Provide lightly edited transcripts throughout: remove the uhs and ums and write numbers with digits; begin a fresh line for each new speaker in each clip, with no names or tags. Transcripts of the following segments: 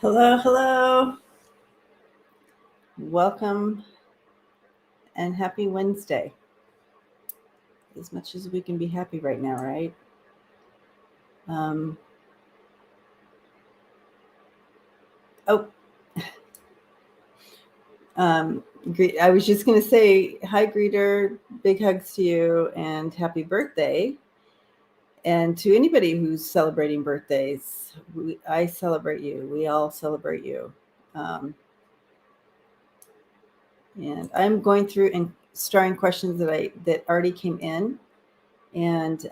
Hello, hello. Welcome and happy Wednesday. As much as we can be happy right now, right? I was just going to say hi, greeter, big hugs to you, and happy birthday. And to anybody who's celebrating birthdays, I celebrate you. We all celebrate you. And I'm going through and starring questions that already came in. And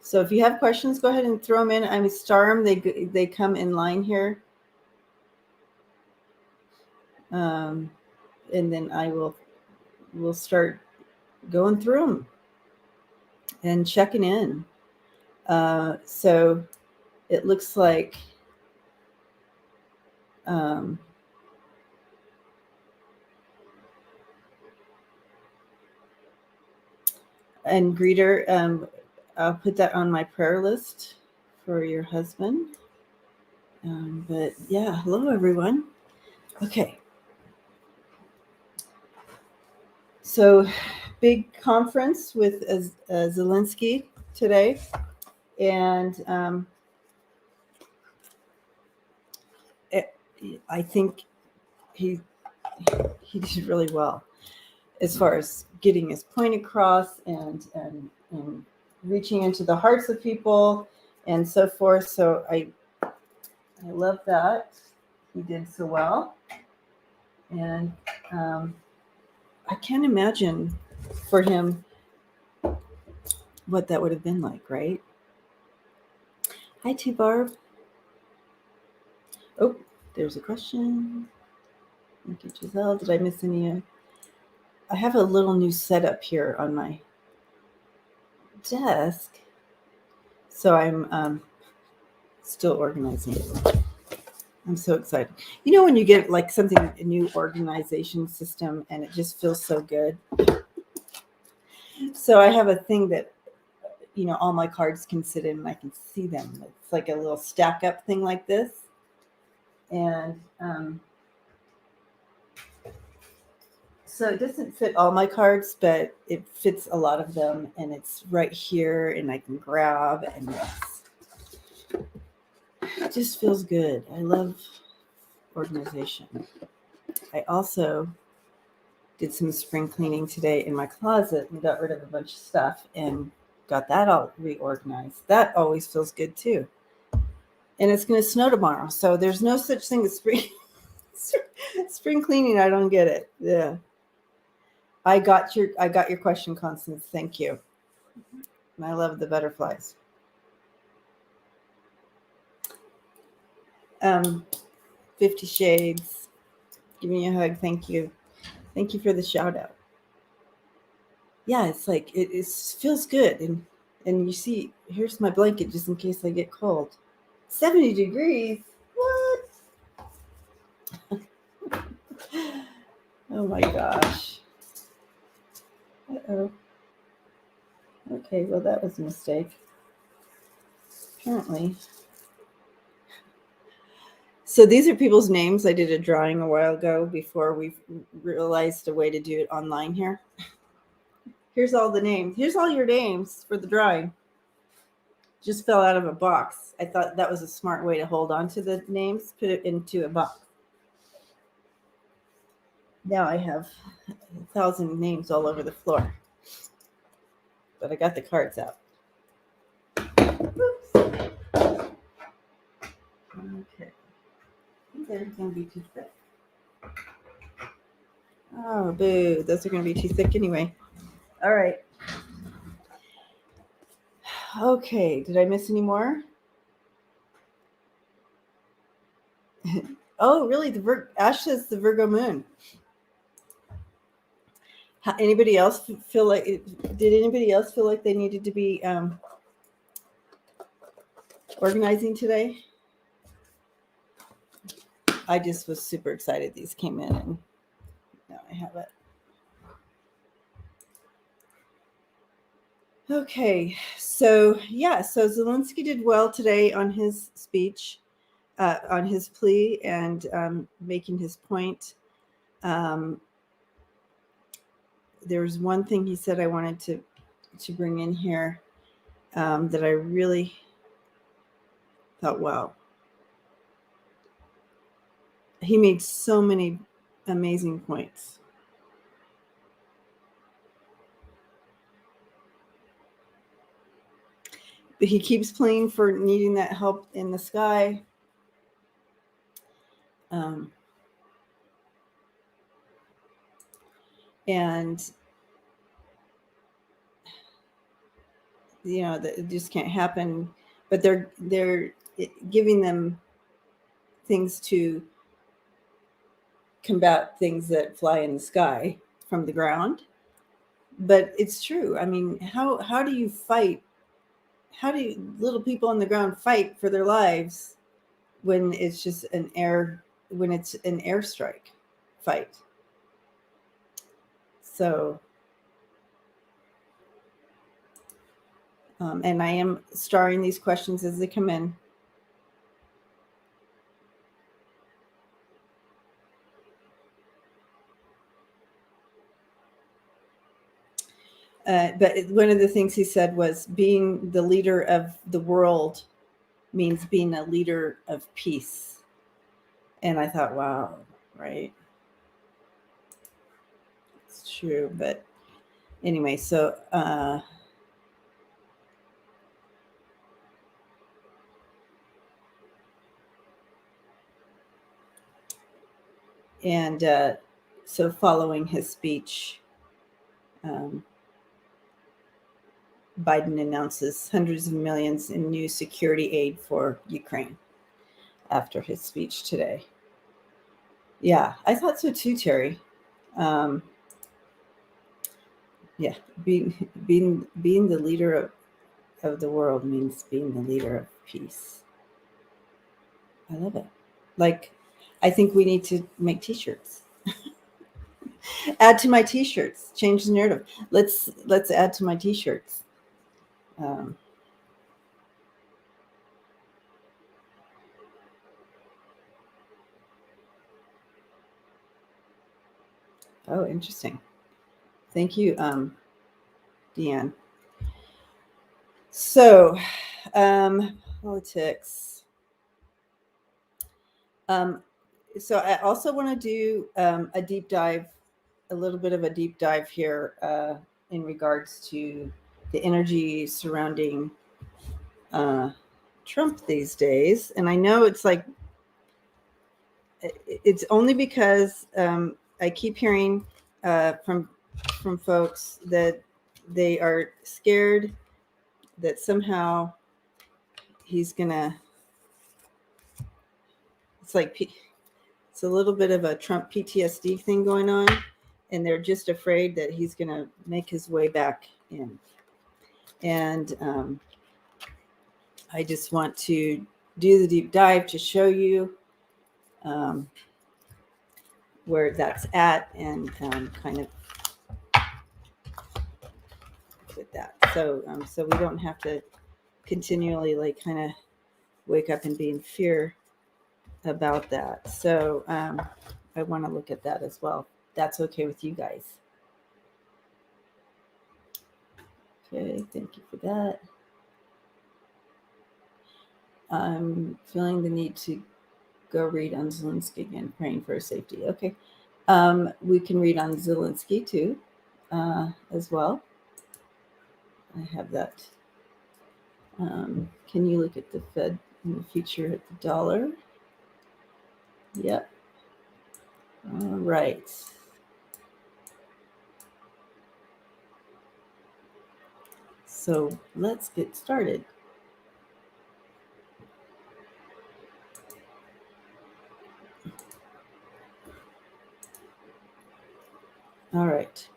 so if you have questions, go ahead and throw them in. I'm star them. They come in line here. And then we'll start going through them and checking in. So it looks like and greeter, I'll put that on my prayer list for your husband. But yeah, hello everyone. Okay. So big conference with Zielinski today. And I think he did really well as far as getting his point across and reaching into the hearts of people and so forth. So I love that he did so well. And I can't imagine for him what that would have been like, right? Hi, T. Barb. Oh, there's a question. Thank you, Giselle. Did I miss any? I have a little new setup here on my desk, so I'm still organizing. I'm so excited. You know when you get like something, a new organization system, and it just feels so good. So I have a thing that, you know, all my cards can sit in and I can see them. It's like a little stack up thing like this. And so it doesn't fit all my cards, but it fits a lot of them. And it's right here and I can grab, and it just feels good. I love organization. I also did some spring cleaning today in my closet and got rid of a bunch of stuff and got that all reorganized. That always feels good too. And it's going to snow tomorrow, so there's no such thing as spring cleaning. I don't get it. Yeah. I got your question, Constance. Thank you. And I love the butterflies. 50 Shades. Give me a hug. Thank you. Thank you for the shout out. Yeah, it's like it feels good. And you see, here's my blanket just in case I get cold. 70 degrees. What? Oh my gosh. Uh-oh. Okay, well, that was a mistake. Apparently. So these are people's names. I did a drawing a while ago before we realized a way to do it online here. Here's all the names. Here's all your names for the drawing. Just fell out of a box. I thought that was a smart way to hold on to the names, put it into a box. Now I have 1,000 names all over the floor. But I got the cards out. Oops. Okay. They're going to be too thick. Oh, boo. Those are going to be too thick anyway. All right. Okay. Did I miss any more? Oh, really? Ash says the Virgo moon. Anybody else feel like? Did anybody else feel like they needed to be organizing today? I just was super excited these came in, and now I have it. Okay, so yeah, so Zielinski did well today on his speech. on his plea and making his point. There's one thing he said I wanted to bring in here that I really thought, wow. He made so many amazing points. But he keeps playing for needing that help in the sky. And you know that it just can't happen. But they're giving them things to combat things that fly in the sky from the ground. But it's true. I mean, how do you fight? How do little people on the ground fight for their lives when it's just an airstrike fight? So, and I am starring these questions as they come in. But one of the things he said was being the leader of the world means being a leader of peace. And I thought, wow, right? It's true. But anyway, so so following his speech, Biden announces hundreds of millions in new security aid for Ukraine after his speech today. Yeah, I thought so too, Terry. Yeah, being the leader of the world means being the leader of peace. I love it. Like, I think we need to make t-shirts. Add to my t-shirts. Change the narrative. Let's add to my t-shirts. Oh, interesting. Thank you, Deanne. So, politics. So I also want to do a deep dive, a little bit of a deep dive here in regards to the energy surrounding Trump these days. And I know it's like, it's only because I keep hearing from folks that they are scared that somehow he's gonna, it's like it's a little bit of a Trump PTSD thing going on, and they're just afraid that he's gonna make his way back in. And I just want to do the deep dive to show you where that's at, and kind of with that. So we don't have to continually like kind of wake up and be in fear about that. So I want to look at that as well. That's okay with you guys. Okay, thank you for that. I'm feeling the need to go read on Zielinski again, praying for his safety. Okay. We can read on Zielinski too, as well. I have that. Can you look at the Fed in the future at the dollar? Yep. All right. So let's get started. All right.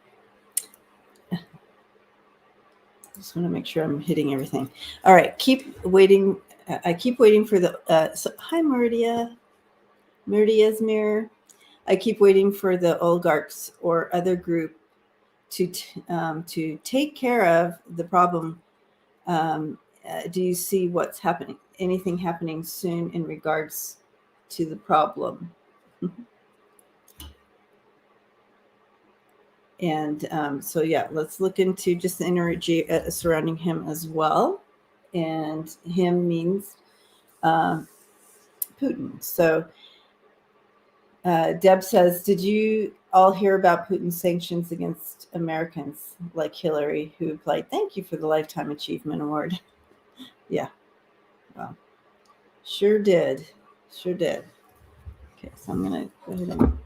Just want to make sure I'm hitting everything. All right. Keep waiting. I keep waiting for the. So, hi, Meridia. Meridia's mirror. I keep waiting for the oligarchs or other group to take care of the problem. Do you see what's happening? anything happening soon in regards to the problem. And so, yeah, let's look into just the energy surrounding him as well. And him means Putin. So Deb says, did you all hear about Putin's sanctions against Americans like Hillary, who replied, thank you for the Lifetime Achievement Award? Yeah. Well, sure did. Sure did. Okay, so I'm going to go ahead and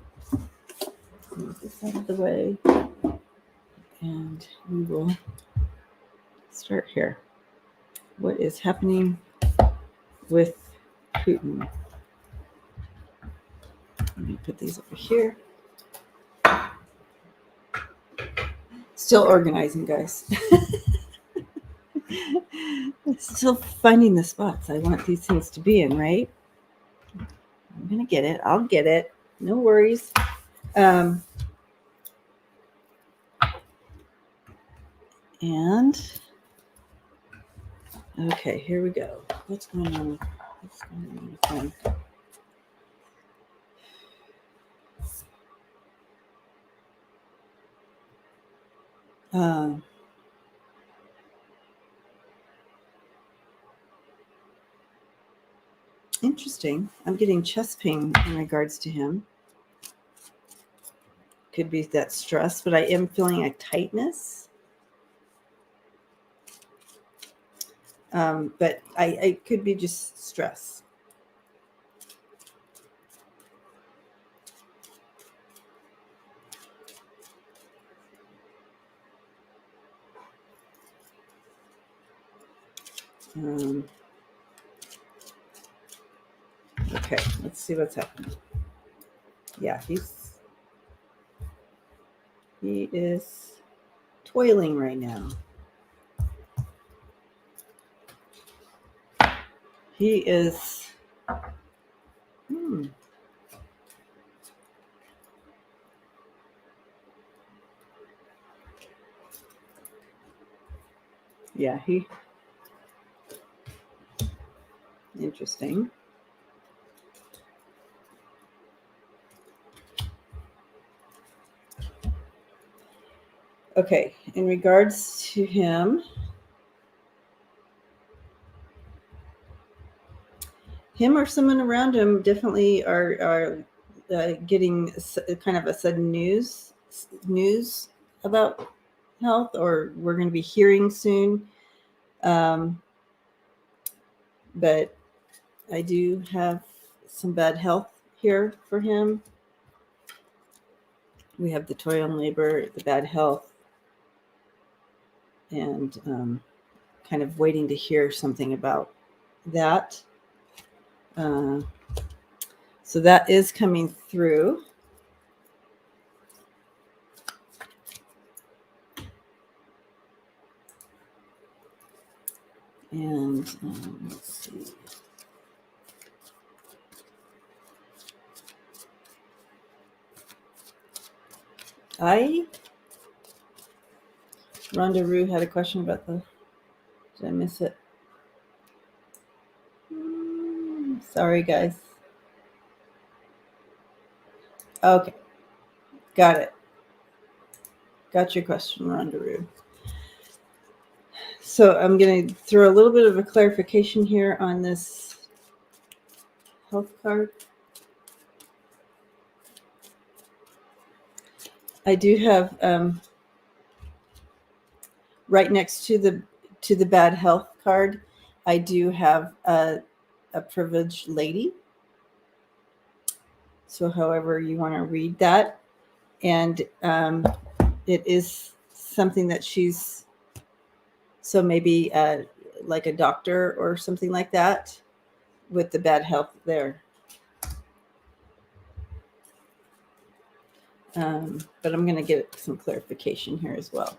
move this out of the way. And we will start here. What is happening with Putin? Let me put these over here. Still organizing, guys. Still finding the spots I want these things to be in, right? I'm going to get it. I'll get it. No worries. And okay, here we go. What's going on with him? Interesting. I'm getting chest pain in regards to him. Could be that stress, but I am feeling a tightness. But I could be just stress. Okay, let's see what's happening. Yeah, he is toiling right now. He is. Yeah, interesting. Okay, in regards to him or someone around him definitely are getting kind of a sudden news about health, or we're going to be hearing soon. But I do have some bad health here for him. We have the toil and labor, the bad health, and kind of waiting to hear something about that. So that is coming through. And let's see. Rhonda Rue had a question about did I miss it? Sorry, guys. Okay. Got it. Got your question, Rhonda Rue. So I'm going to throw a little bit of a clarification here on this health card. I do have right next to the bad health card, I do have a privileged lady. So however you want to read that. And it is something that she's, so maybe like a doctor or something like that with the bad health there. But I'm going to get some clarification here as well.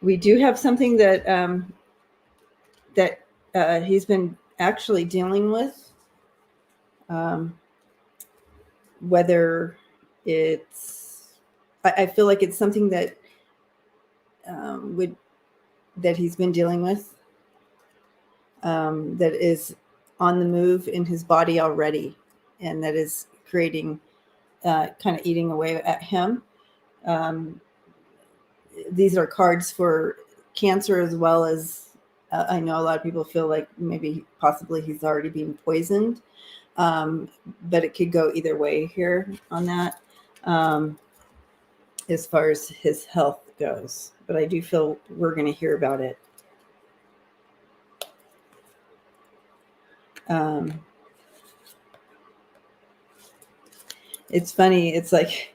We do have something that he's been actually dealing with. Whether it's, I feel like it's something that that he's been dealing with, that is on the move in his body already, and that is creating, kind of eating away at him. These are cards for cancer, as well as, I know a lot of people feel like maybe possibly he's already being poisoned, but it could go either way here on that, as far as his health goes. But I do feel we're going to hear about it. It's funny. It's like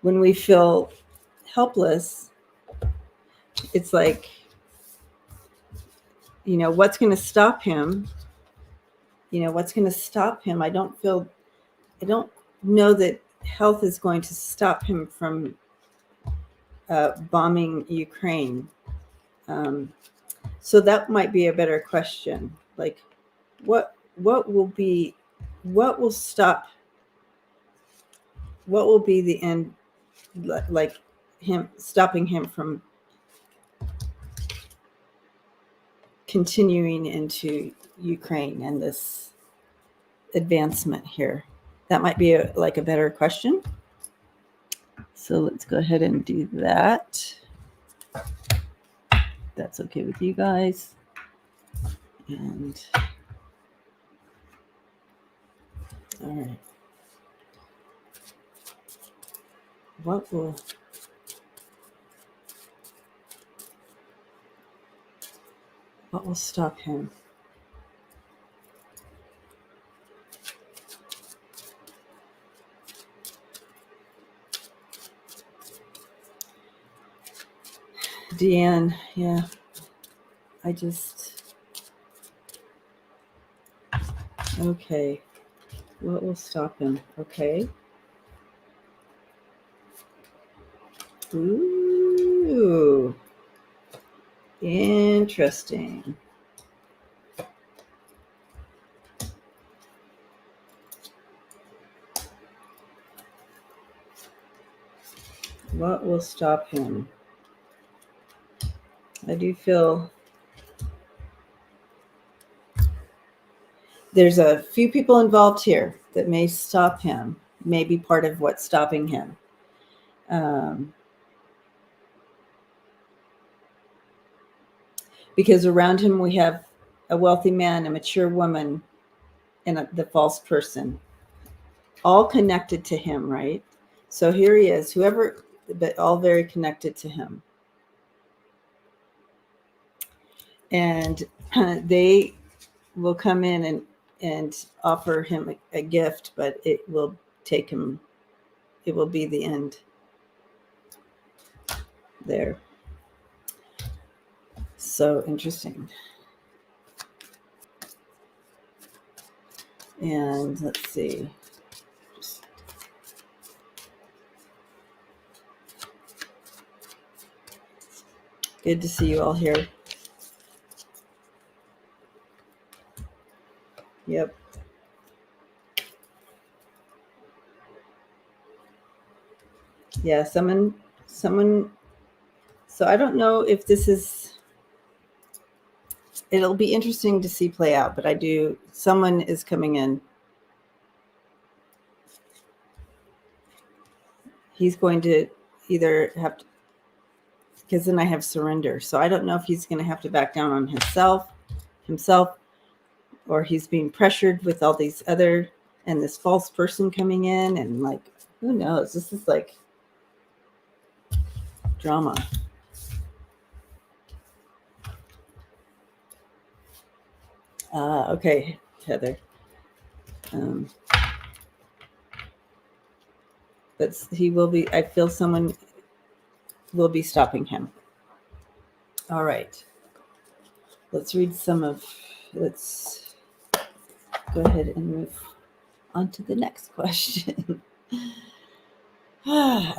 when we feel helpless, it's like, what's going to stop him? What's going to stop him? I don't know that health is going to stop him from bombing Ukraine. So that might be a better question. Like, what will be the end, like him stopping him from continuing into Ukraine and this advancement here? That might be a better question. So let's go ahead and do that. That's okay with you guys. And all right. What will stop him? Deanne, yeah. Okay. What will stop him? Okay. Ooh. Interesting. What will stop him? I do feel there's a few people involved here that may stop him, may be part of what's stopping him. Because around him we have a wealthy man, a mature woman, and the false person, all connected to him, right? So here he is, but all very connected to him. And they will come in and offer him a gift, but it will be the end there. So interesting. And let's see. Good to see you all here. Yep. Yeah, someone. So I don't know if this is, it'll be interesting to see play out, but someone is coming in. He's going to either have to, because then I have surrender. So I don't know if he's going to have to back down on himself, or he's being pressured with all these other, and this false person coming in, and who knows? This is like drama. Okay, Heather. But he will be, I feel someone will be stopping him. All right. Let's go ahead and move on to the next question. Yeah.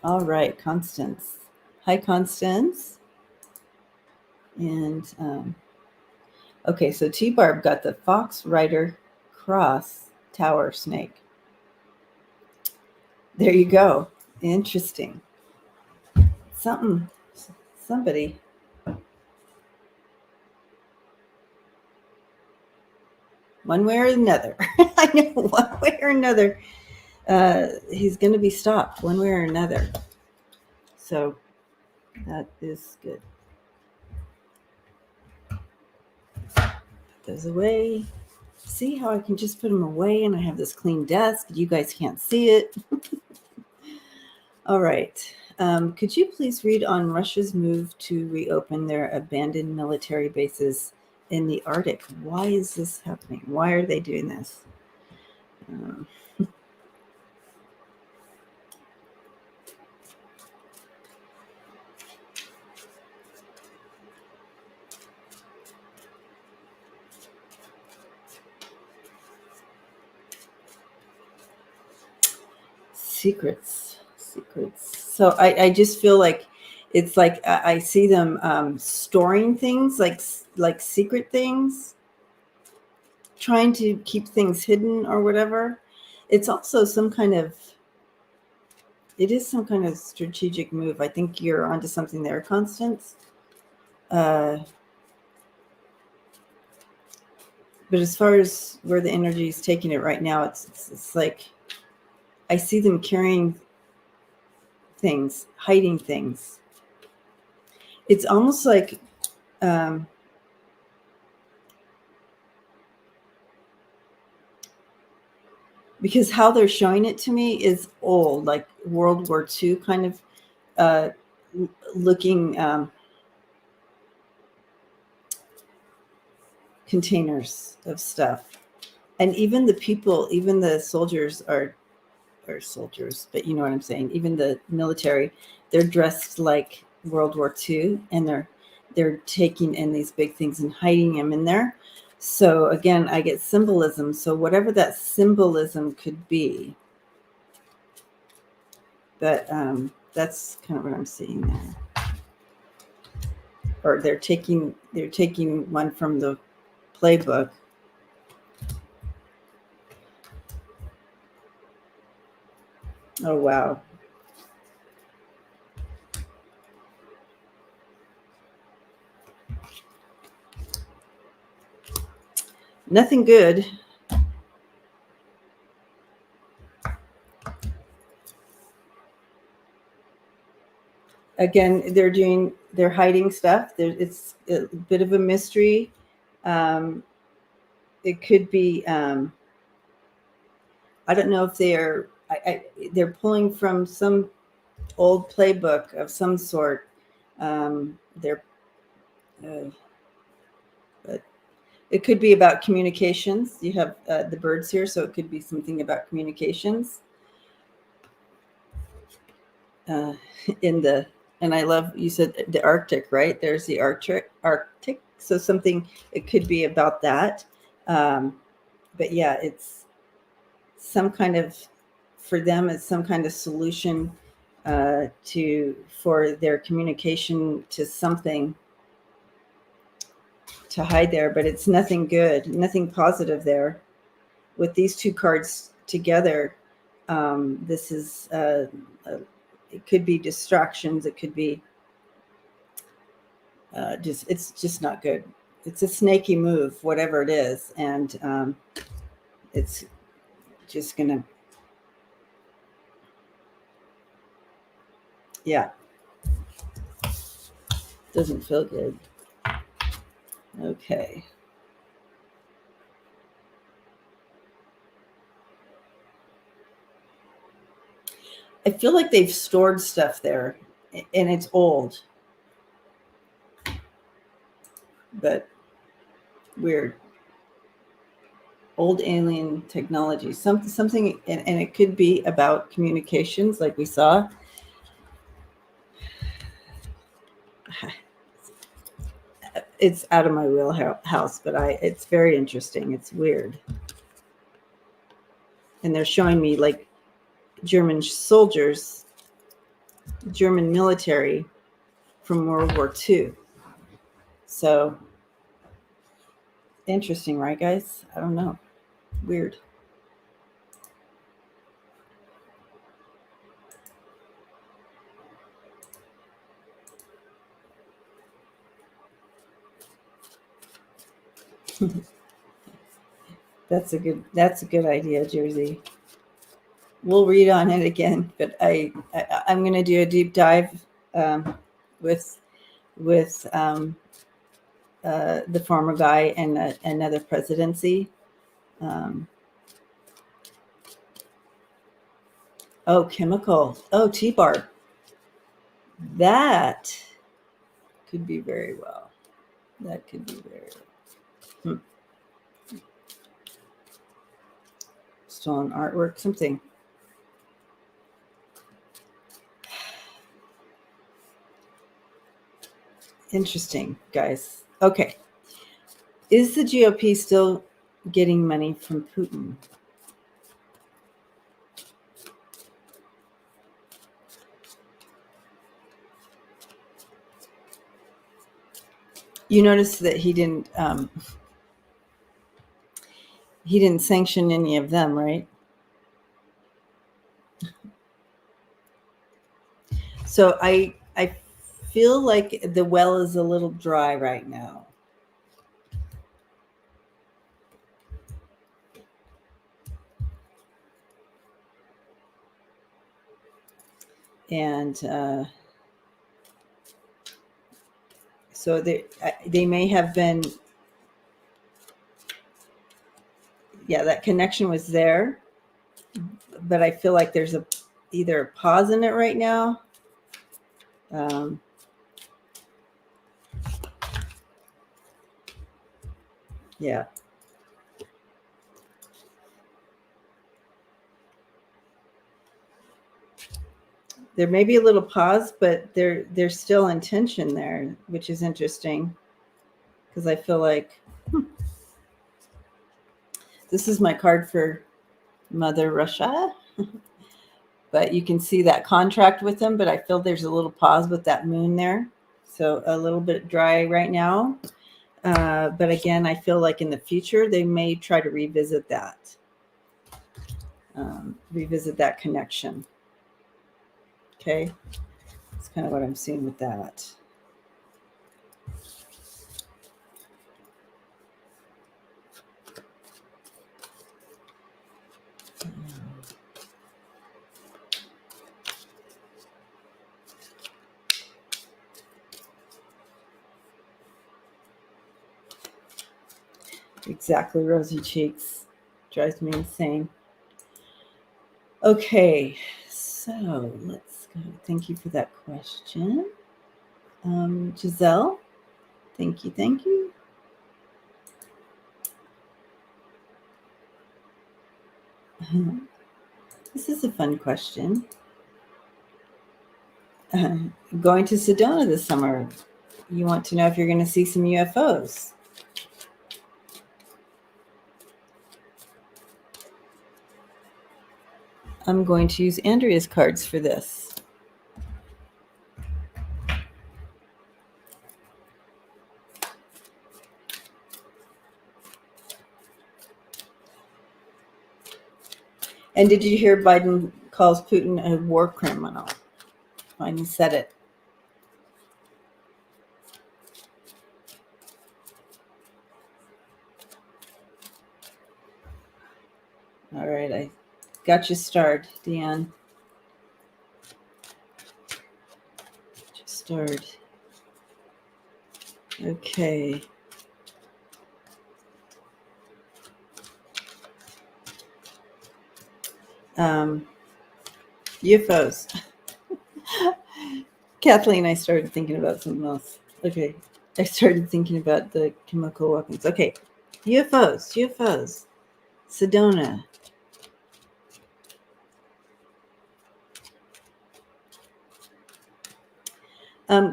All right, Constance. Hi, Constance. And okay, so T Barb got the Fox Rider Cross Tower Snake. There you go. Interesting. Somebody. One way or another. I know, one way or another. He's going to be stopped one way or another. So that is good. Put those away. See how I can just put them away and I have this clean desk. You guys can't see it. All right. Could you please read on Russia's move to reopen their abandoned military bases in the Arctic? Why is this happening? Why are they doing this? Secrets. So I just feel like it's like I see them storing things like secret things, trying to keep things hidden or whatever. It's also some kind of strategic move. I think you're onto something there, Constance. But as far as where the energy is taking it right now, it's like I see them carrying things, hiding things. It's almost like because how they're showing it to me is old, like World War II kind of looking containers of stuff. And even the people, even the soldiers are soldiers, but you know what I'm saying. Even the military, they're dressed like World War II, and they're taking in these big things and hiding them in there. So again, I get symbolism. So whatever that symbolism could be, but that's kind of what I'm seeing there. Or they're taking one from the playbook. Oh wow. Nothing good. Again, they're hiding stuff. It's a bit of a mystery. It could be, I don't know if they're pulling from some old playbook of some sort. But it could be about communications. You have the birds here, so it could be something about communications. And I love, you said the Arctic, right? There's the Arctic. So something, it could be about that. But yeah, it's some kind of, for them, it's some kind of solution for their communication to something to hide there, but it's nothing good, nothing positive there. With these two cards together, this is, it could be distractions. It could be it's just not good. It's a snaky move, whatever it is. And it's just gonna, yeah, doesn't feel good. Okay. I feel like they've stored stuff there and it's old, but weird. Old alien technology, something, and it could be about communications, like we saw. it's out of my wheelhouse, but it's very interesting. It's weird. And they're showing me like German soldiers, German military from World War II. So interesting, right, guys? I don't know. Weird. That's a good idea, Jersey. We'll read on it again, but I'm going to do a deep dive with the former guy and another presidency. Oh, chemical. Oh, T-bar. That could be very well. That could be very well. Stolen artwork, something. Interesting, guys. Okay. Is the GOP still getting money from Putin? You notice that he didn't sanction any of them, right? So I feel like the well is a little dry right now. And so they may have been, yeah, that connection was there, but I feel like there's either a pause in it right now. Yeah. There may be a little pause, but there's still intention there, which is interesting because I feel like this is my card for Mother Russia. But you can see that contract with them, but I feel there's a little pause with that moon there. So a little bit dry right now. But again, I feel like in the future, they may try to revisit that connection. Okay. That's kind of what I'm seeing with that. Exactly, rosy cheeks. Drives me insane. Okay, so let's go. Thank you for that question. Giselle, thank you. This is a fun question. Going to Sedona this summer. You want to know if you're going to see some UFOs. I'm going to use Andrea's cards for this. And did you hear Biden calls Putin a war criminal? When he said it. All right, I got you starred, Deanne. Starred. Okay. UFOs. Kathleen, I started thinking about something else. Okay. I started thinking about the chemical weapons. Okay. UFOs. Sedona.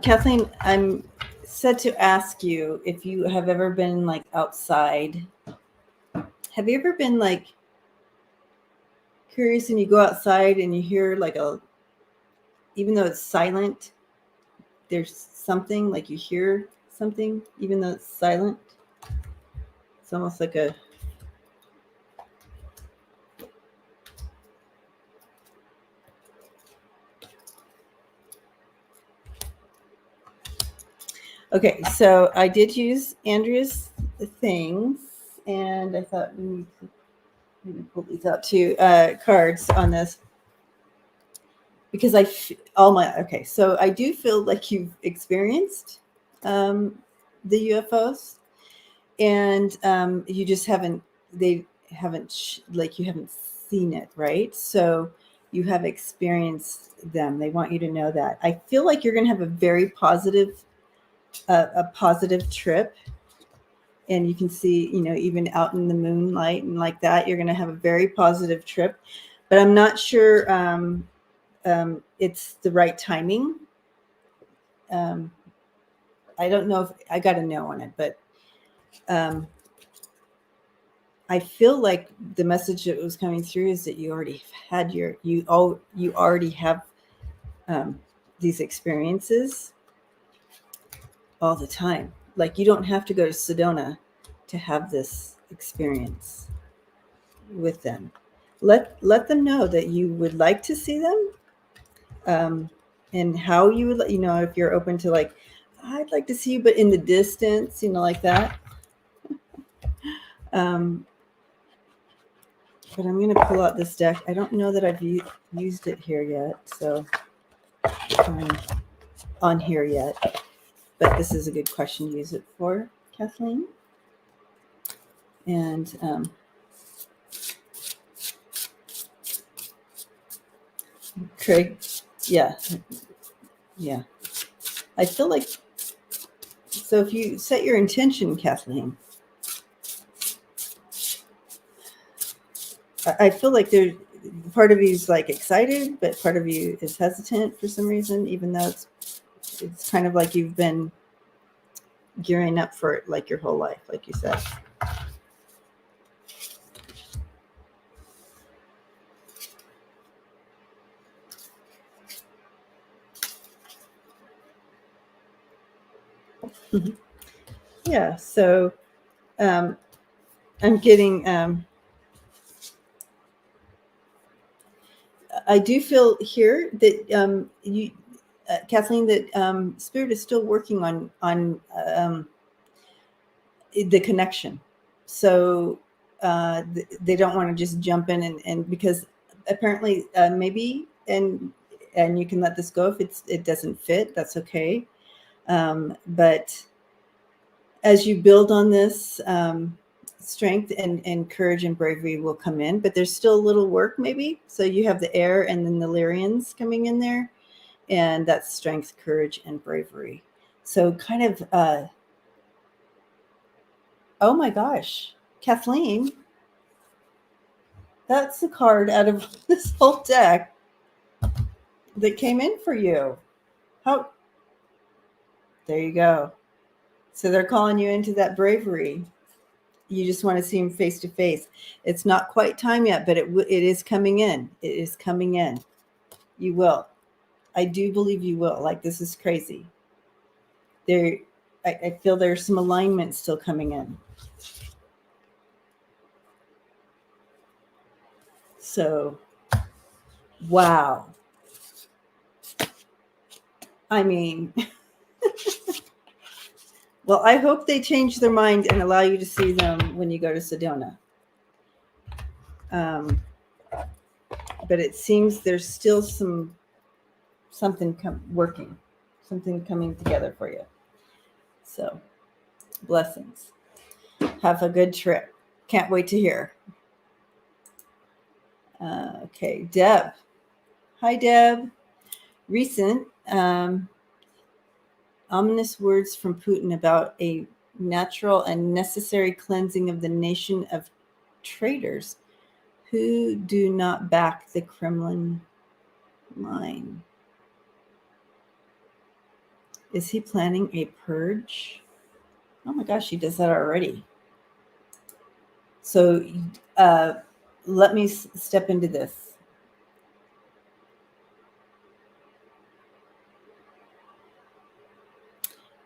Kathleen, I'm said to ask you if you have ever been like outside. Have you ever been like curious and you go outside and you hear like even though it's silent, there's something, like you hear something, even though it's silent? It's almost like a... Okay, so I did use Andrea's things, and I thought we need to maybe pull these out too, cards on this, because okay, so I do feel like you've experienced the UFOs, and you just haven't, you haven't seen it, right? So you have experienced them. They want you to know that. I feel like you're going to have a very positive, a positive trip. And you can see, even out in the moonlight and like that, you're going to have a very positive trip. But I'm not sure it's the right timing. I don't know if I got a no on it, but I feel like the message that was coming through is that you already had you already have these experiences all the time. Like, you don't have to go to Sedona to have this experience with them. Let them know that you would like to see them, and how you would, if you're open to, like, I'd like to see you, but in the distance, like that. But I'm going to pull out this deck. I don't know that I've used it here yet, so on here yet. But this is a good question to use it for, Kathleen. And Craig, yeah. I feel like, so if you set your intention, Kathleen, I feel like there's part of you is like excited, but part of you is hesitant for some reason, even though it's kind of like you've been gearing up for it like your whole life, like you said. Yeah, so I'm getting, I do feel here that you, Kathleen, that Spirit is still working on the connection. So they don't want to just jump in and because apparently maybe, and you can let this go if it doesn't fit, that's okay. But as you build on this, strength and courage and bravery will come in, but there's still a little work maybe. So you have the air and then the Lyrians coming in there, and that's strength, courage, and bravery. So kind of, oh my gosh, Kathleen, that's the card out of this whole deck that came in for you. How? There you go. So they're calling you into that bravery. You just want to see him face to face. It's not quite time yet, but it is coming in. It is coming in. You will. I do believe you will. Like, this is crazy. I feel there's some alignment still coming in. So, wow. I mean, well, I hope they change their mind and allow you to see them when you go to Sedona. But it seems there's still something working, something coming together for you. So, blessings. Have a good trip. Can't wait to hear. Okay, Deb. Hi, Deb. Recent ominous words from Putin about a natural and necessary cleansing of the nation of traitors who do not back the Kremlin line. Is he planning a purge? Oh my gosh, he does that already. So let me step into this.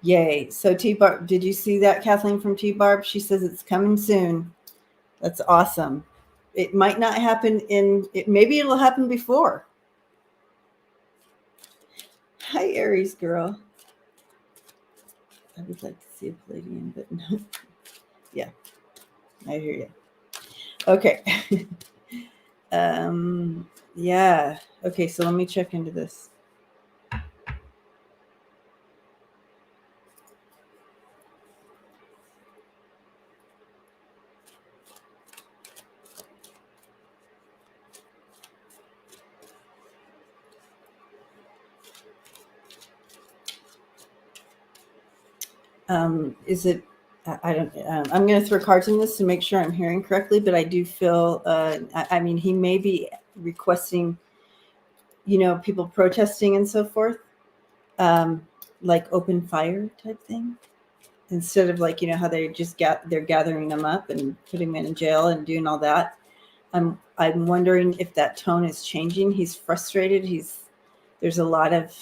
Yay. So T-Barb, did you see that, Kathleen from T-Barb? She says it's coming soon. That's awesome. It might not happen maybe it'll happen before. Hi, Aries girl. I would like to see a Palladian, but no. Yeah, I hear you. Okay. Yeah. Okay, so let me check into this. Is it? I don't. I'm going to throw cards in this to make sure I'm hearing correctly, but I do feel. I mean, he may be requesting, people protesting and so forth, like open fire type thing, instead of like how they just they're gathering them up and putting them in jail and doing all that. I'm wondering if that tone is changing. He's frustrated. There's a lot of.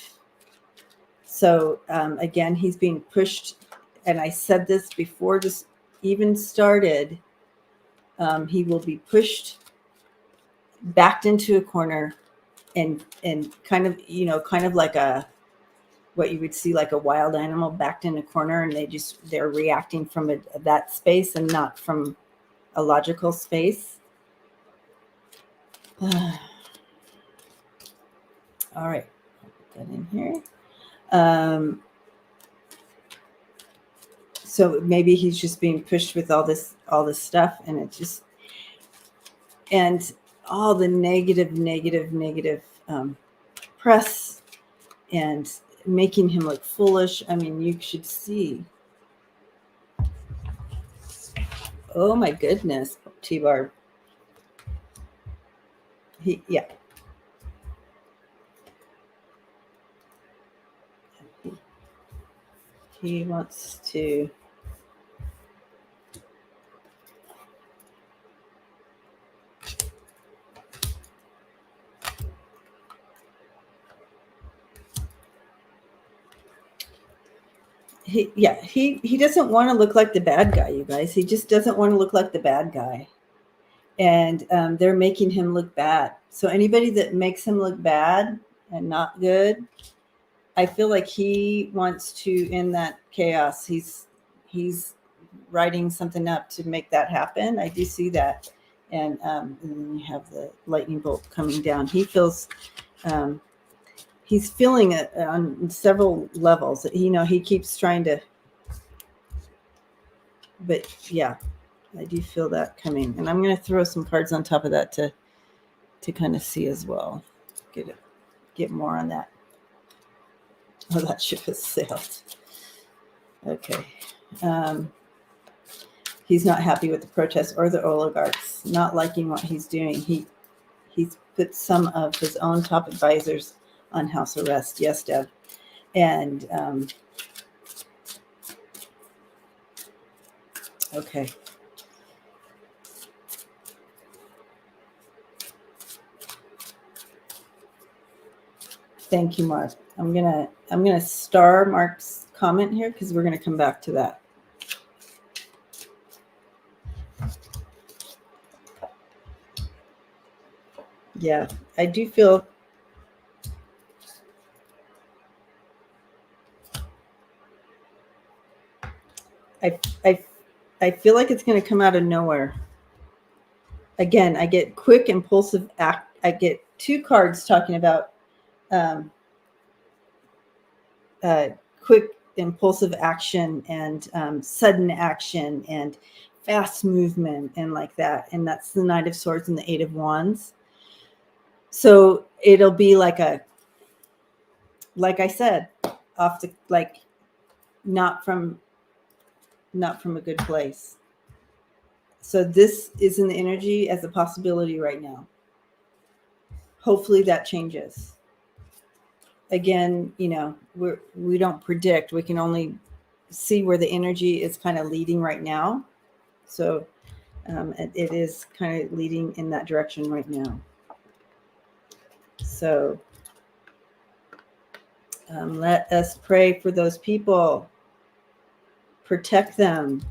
So again, he's being pushed. And I said this before this even started, he will be pushed, backed into a corner, and kind of like what you would see like a wild animal backed in a corner, and they're reacting from that space and not from a logical space. All right, put that in here. So maybe he's just being pushed with all this stuff, and and all the negative press and making him look foolish. I mean, you should see. Oh my goodness, T-Barb. He wants to. He doesn't want to look like the bad guy, you guys. He just doesn't want to look like the bad guy. And they're making him look bad. So anybody that makes him look bad and not good, I feel like he wants to end that chaos. He's writing something up to make that happen. I do see that. And then you have the lightning bolt coming down. He feels he's feeling it on several levels. He keeps trying to, but yeah, I do feel that coming. And I'm going to throw some cards on top of that to kind of see as well. Get more on that. Oh, that ship has sailed. Okay. He's not happy with the protests or the oligarchs, not liking what he's doing. He's put some of his own top advisors on house arrest. Yes, Deb. And okay. Thank you, Mark. I'm gonna star Mark's comment here because we're gonna come back to that. Yeah, I do feel. I feel like it's going to come out of nowhere. Again, I get quick, impulsive act. I get two cards talking about quick, impulsive action and sudden action and fast movement and like that. And that's the Knight of Swords and the Eight of Wands. So it'll be like I said, off the not from a good place. So this is in the energy as a possibility right now. Hopefully that changes. again, we don't predict. We can only see where the energy is kind of leading right now. So it is kind of leading in that direction right now. So let us pray for those people. Protect them.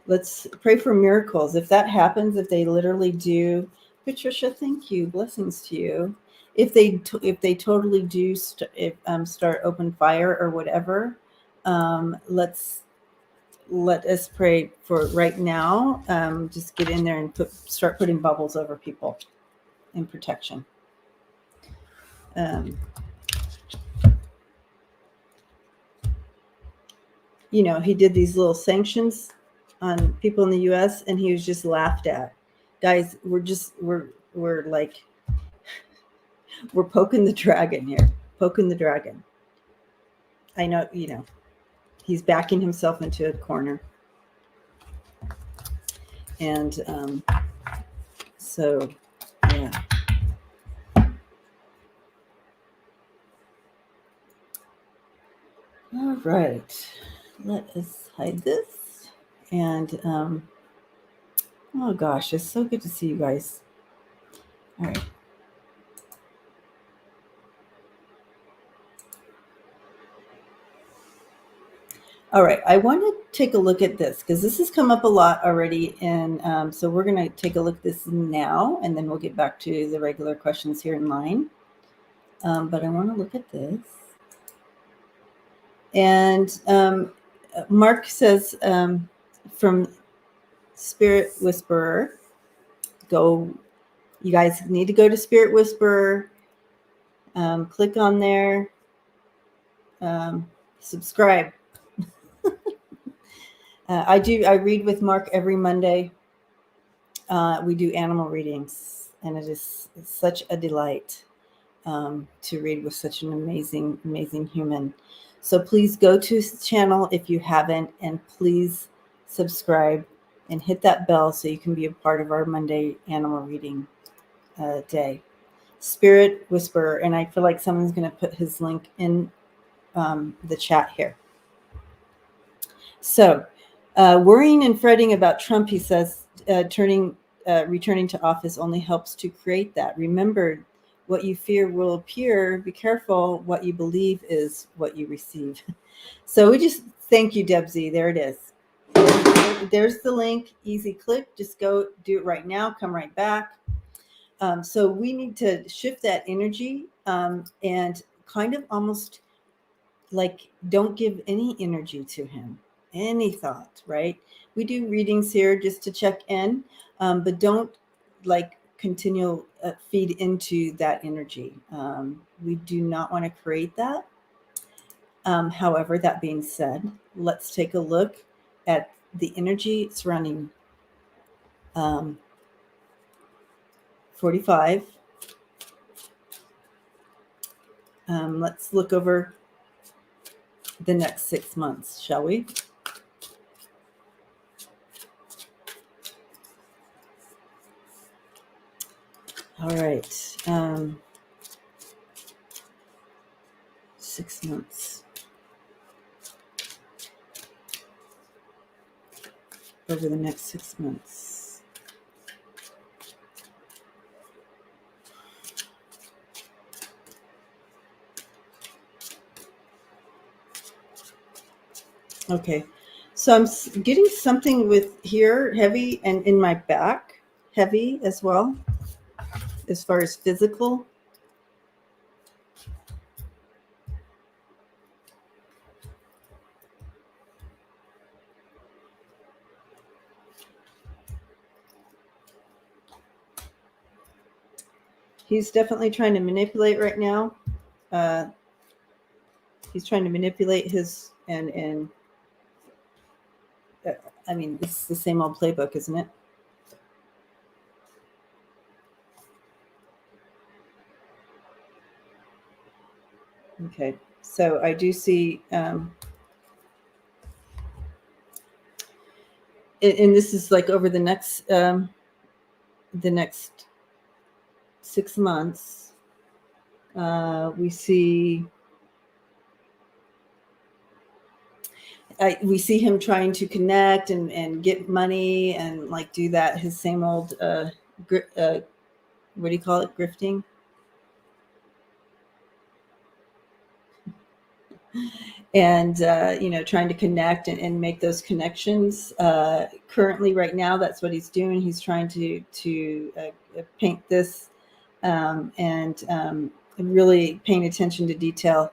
Let's pray for miracles. If that happens, if they literally do, Patricia, thank you. Blessings to you. If they totally do start open fire or whatever, let us pray for right now. Just get in there and start putting bubbles over people in protection. He did these little sanctions on people in the U.S. and he was just laughed at. Guys, we're poking the dragon here. Poking the dragon. I know, he's backing himself into a corner. And so, yeah. All right. Let us hide this. And, oh gosh, it's so good to see you guys. All right. All right, I want to take a look at this because this has come up a lot already. And so we're going to take a look at this now, and then we'll get back to the regular questions here in line. But I want to look at this. And Mark says from Spirit Whisperer, you guys need to go to Spirit Whisperer, click on there, subscribe. I read with Mark every Monday. We do animal readings, and it's such a delight to read with such an amazing, amazing human. So please go to his channel if you haven't, and please subscribe and hit that bell so you can be a part of our Monday animal reading day. Spirit Whisperer, and I feel like someone's going to put his link in the chat here. So, worrying and fretting about Trump, he says, returning to office only helps to create that. Remember, what you fear will appear. Be careful. What you believe is what you receive. So we just thank you, Debsy. There it is. There's the link. Easy click. Just go do it right now. Come right back. So we need to shift that energy and kind of almost like don't give any energy to him, any thought, right? We do readings here just to check in, but don't continue feed into that energy. We do not want to create that. However, that being said, let's take a look at the energy surrounding 45. Let's look over the next 6 months, shall we? All right. 6 months. Over the next 6 months. Okay. So I'm getting something with here heavy and in my back heavy as well, as far as physical. He's definitely trying to manipulate right now. He's trying to manipulate his and I mean, it's the same old playbook, isn't it? Okay, so I do see, and this is like over the next 6 months. We see we see him trying to connect and get money and like do that, his same old, what do you call it? Grifting. And, trying to connect and make those connections. Currently, right now, that's what he's doing. He's trying to paint this and really paying attention to detail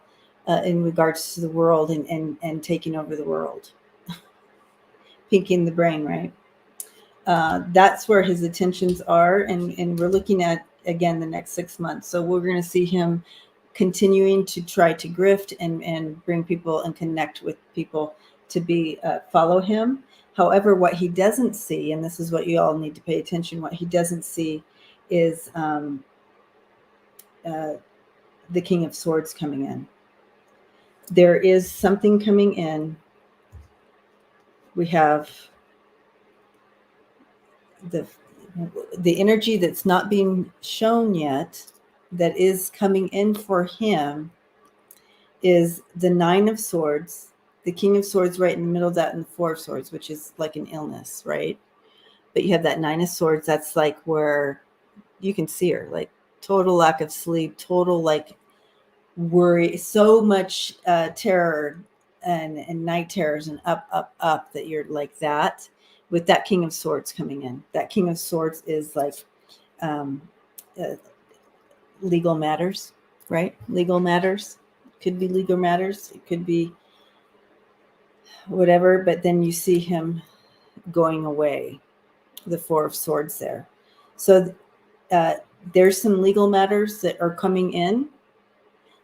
in regards to the world and taking over the world. Pinking the brain, right? That's where his attentions are. And we're looking at, again, the next 6 months. So we're going to see him continuing to try to grift and bring people and connect with people to be follow him. However, what he doesn't see, and this is what you all need to pay attention, what he doesn't see is the King of Swords coming in. There is something coming in. We have the energy that's not being shown yet that is coming in for him is the Nine of Swords, the King of Swords right in the middle of that, and the Four of Swords, which is like an illness, right? But you have that Nine of Swords. That's like where you can see her, like total lack of sleep, total like worry, so much terror and night terrors and up that you're like that. With that King of Swords coming in, that King of Swords is like legal matters, right? Legal matters. Could be legal matters. It could be whatever, but then you see him going away, the Four of Swords there. So there's some legal matters that are coming in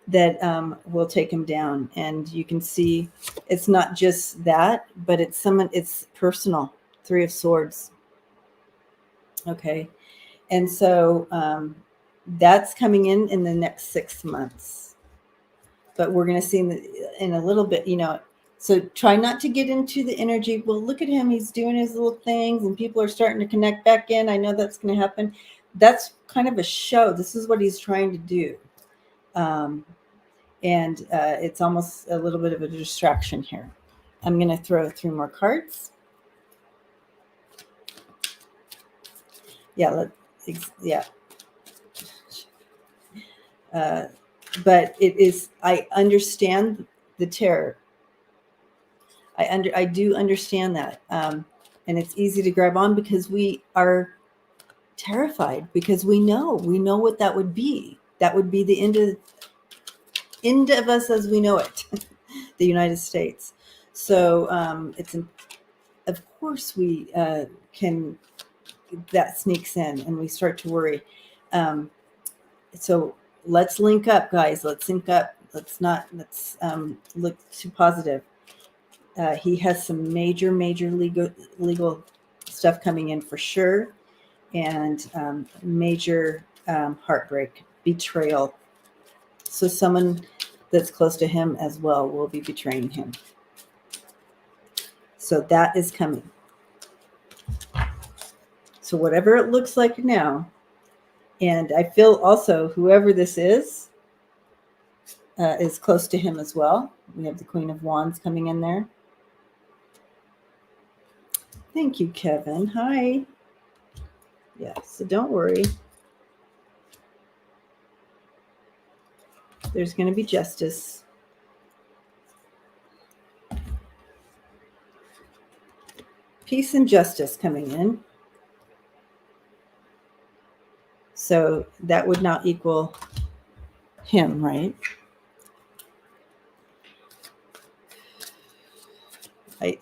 that will take him down. And you can see it's not just that, but it's personal. Three of Swords. Okay. And so that's coming in the next 6 months. But we're going to see in a little bit, so try not to get into the energy. Well, look at him. He's doing his little things and people are starting to connect back in. I know that's going to happen. That's kind of a show. This is what he's trying to do. And it's almost a little bit of a distraction here. I'm going to throw 3 more cards. Yeah. But it is, I understand the terror. I do understand that. And it's easy to grab on because we are terrified because we know what that would be. That would be the end of us as we know it, the United States. So of course we can, that sneaks in and we start to worry. So let's link up, guys. Let's sync up. Let's look too positive. He has some major legal stuff coming in for sure. And major heartbreak, betrayal. So someone that's close to him as well will be betraying him. So that is coming. So whatever it looks like now, and I feel also whoever this is close to him as well. We have the Queen of Wands coming in there. Thank you, Kevin. Hi. Yeah, so don't worry. There's going to be justice. Peace and justice coming in. So that would not equal him, right?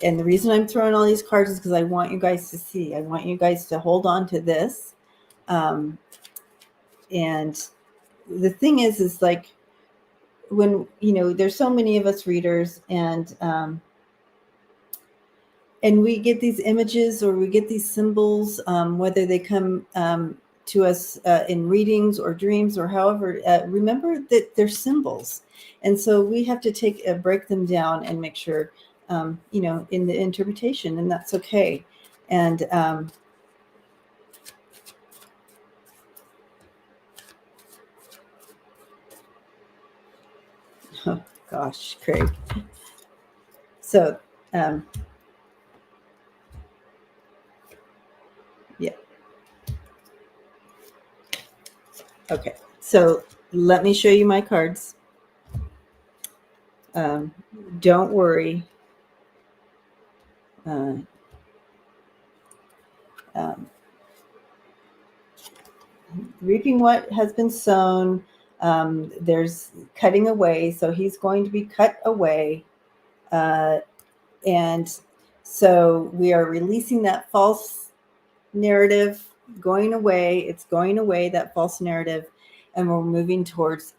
And the reason I'm throwing all these cards is because I want you guys to see. I want you guys to hold on to this. And the thing is like when, there's so many of us readers and we get these images or we get these symbols, whether they come to us in readings or dreams or however, remember that they're symbols. And so we have to break them down and make sure, in the interpretation, and that's okay. And oh gosh, Craig. So Yeah. Okay. So let me show you my cards. Don't worry. Reaping what has been sown. There's cutting away. So he's going to be cut away. And so we are releasing that false narrative, going away. It's going away, that false narrative. And we're moving towards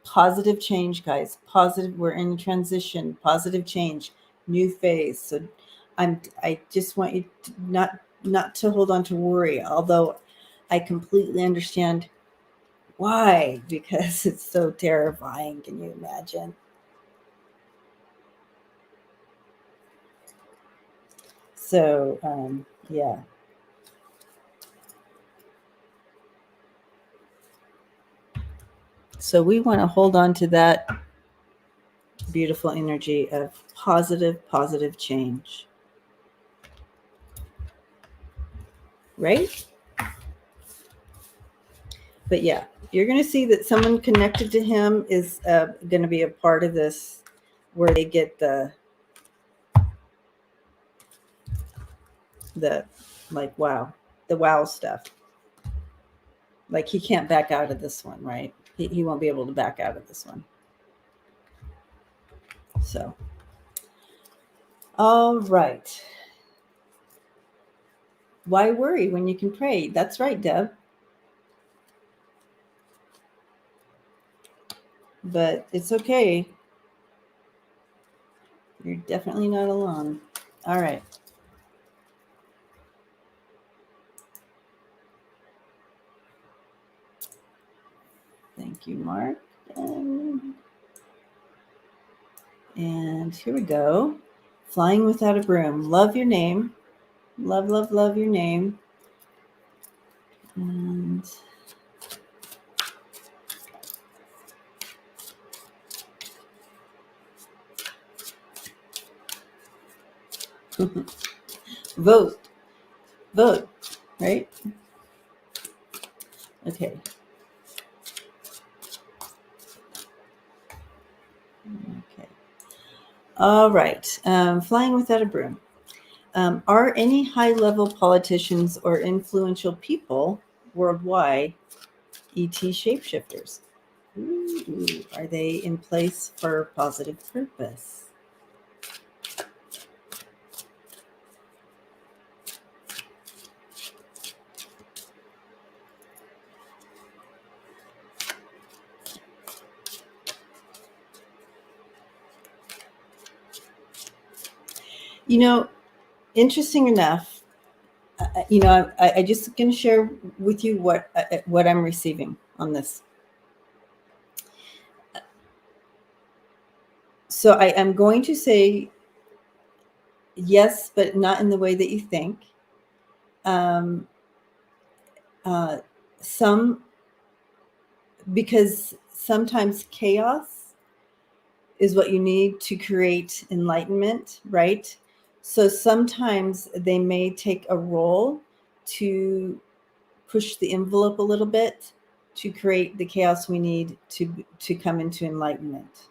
positive change, guys. Positive. We're in transition, positive change, new phase. So I just want you to not to hold on to worry, although I completely understand why, because it's so terrifying. Can you imagine? So, yeah. So we want to hold on to that beautiful energy of positive change. Right? But yeah, you're going to see that someone connected to him is going to be a part of this, where they get the like, wow, the wow stuff. Like, he can't back out of this one, right? He won't be able to back out of this one. So, all right. Why worry when you can pray? That's right, Deb. But it's okay. You're definitely not alone. All right. Thank you, Mark. And here we go. Flying without a broom. Love your name. Love, love, love your name. And vote, right? Okay. Okay. All right. Flying without a broom. Are any high-level politicians or influential people worldwide ET shapeshifters? Ooh, are they in place for positive purpose? You know, interesting enough, I just going to share with you what I'm receiving on this. So I am going to say yes, but not in the way that you think. Because sometimes chaos is what you need to create enlightenment, right? So sometimes they may take a role to push the envelope a little bit to create the chaos we need to come into enlightenment.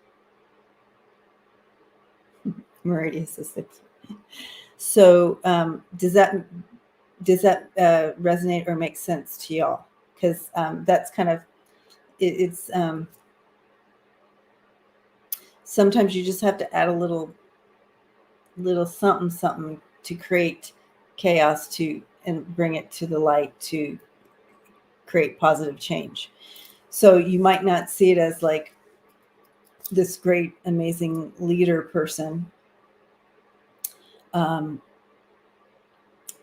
Meridian system. So does that resonate or make sense to y'all? Because that's kind of it's sometimes you just have to add a little something to create chaos and bring it to the light to create positive change. So you might not see it as like this great, amazing leader person.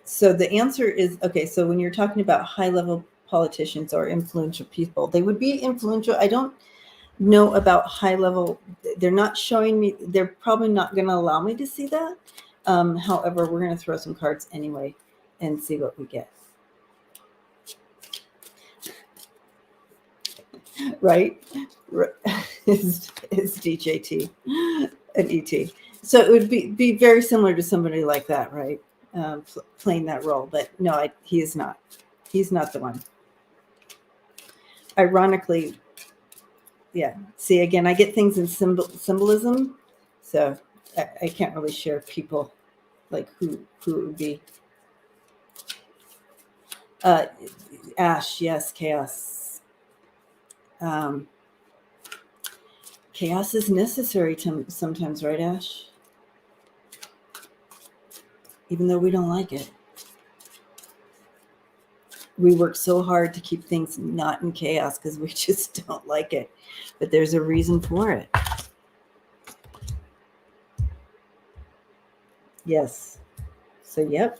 So the answer is, okay, so when you're talking about high-level politicians or influential people, they would be influential. I don't know about high-level. They're not showing me. They're probably not going to allow me to see that. However, we're going to throw some cards anyway and see what we get. Right? It's DJT, an ET. So it would be very similar to somebody like that, right? Playing that role. But no, he is not. He's not the one. Ironically, yeah. See, again, I get things in symbolism, so I can't really share people like who it would be. Ash, yes, chaos. Chaos is necessary sometimes, right, Ash? Even though we don't like it. We work so hard to keep things not in chaos because we just don't like it. But there's a reason for it. Yes. So, yep.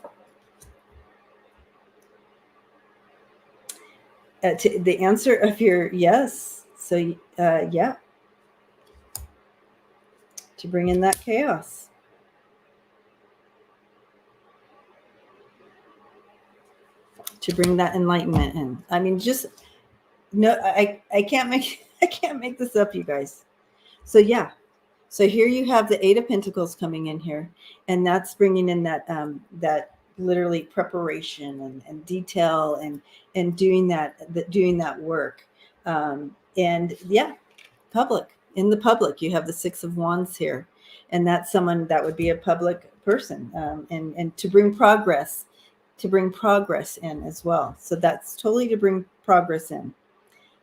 The answer of your yes. So, yeah. To bring in that chaos. To bring that enlightenment in. I mean, just no, I can't make this up, you guys. So yeah, so here you have the Eight of Pentacles coming in here, and that's bringing in that that literally preparation and detail and doing that work, and yeah, in the public you have the Six of Wands here, and that's someone that would be a public person, and to bring progress in as well. So that's totally to bring progress in.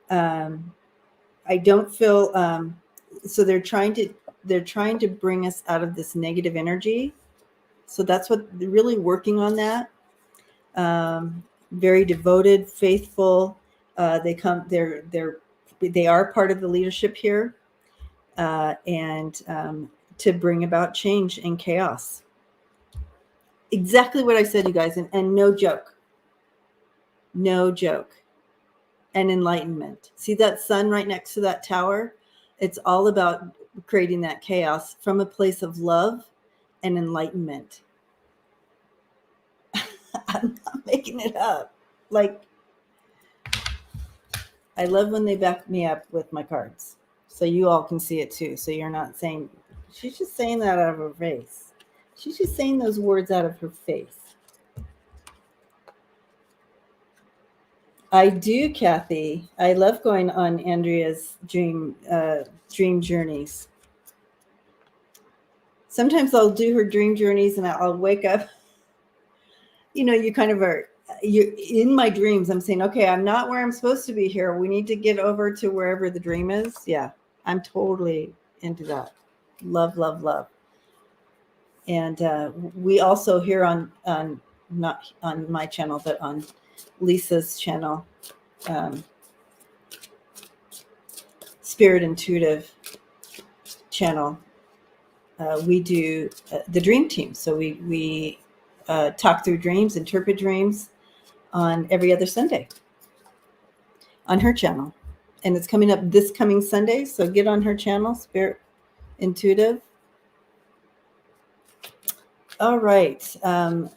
I don't feel so they're trying to bring us out of this negative energy. So that's what they're really working on that. Very devoted, faithful. They are part of the leadership here, and to bring about change and chaos. Exactly what I said, you guys, and no joke. No joke. And enlightenment. See that sun right next to that tower? It's all about creating that chaos from a place of love and enlightenment. I'm not making it up. Like, I love when they back me up with my cards. So you all can see it too. So you're not saying, she's just saying that out of her face. She's just saying those words out of her face. I do, Kathy. I love going on Andrea's dream journeys. Sometimes I'll do her dream journeys and I'll wake up. You know, you kind of are, you in my dreams, I'm saying, okay, I'm not where I'm supposed to be here. We need to get over to wherever the dream is. Yeah, I'm totally into that. Love, love, love. And we also here on not on my channel, but on Lisa's channel, Spirit Intuitive channel, we do the dream team. So we talk through dreams, interpret dreams on every other Sunday on her channel. And it's coming up this coming Sunday. So get on her channel, Spirit Intuitive. All right.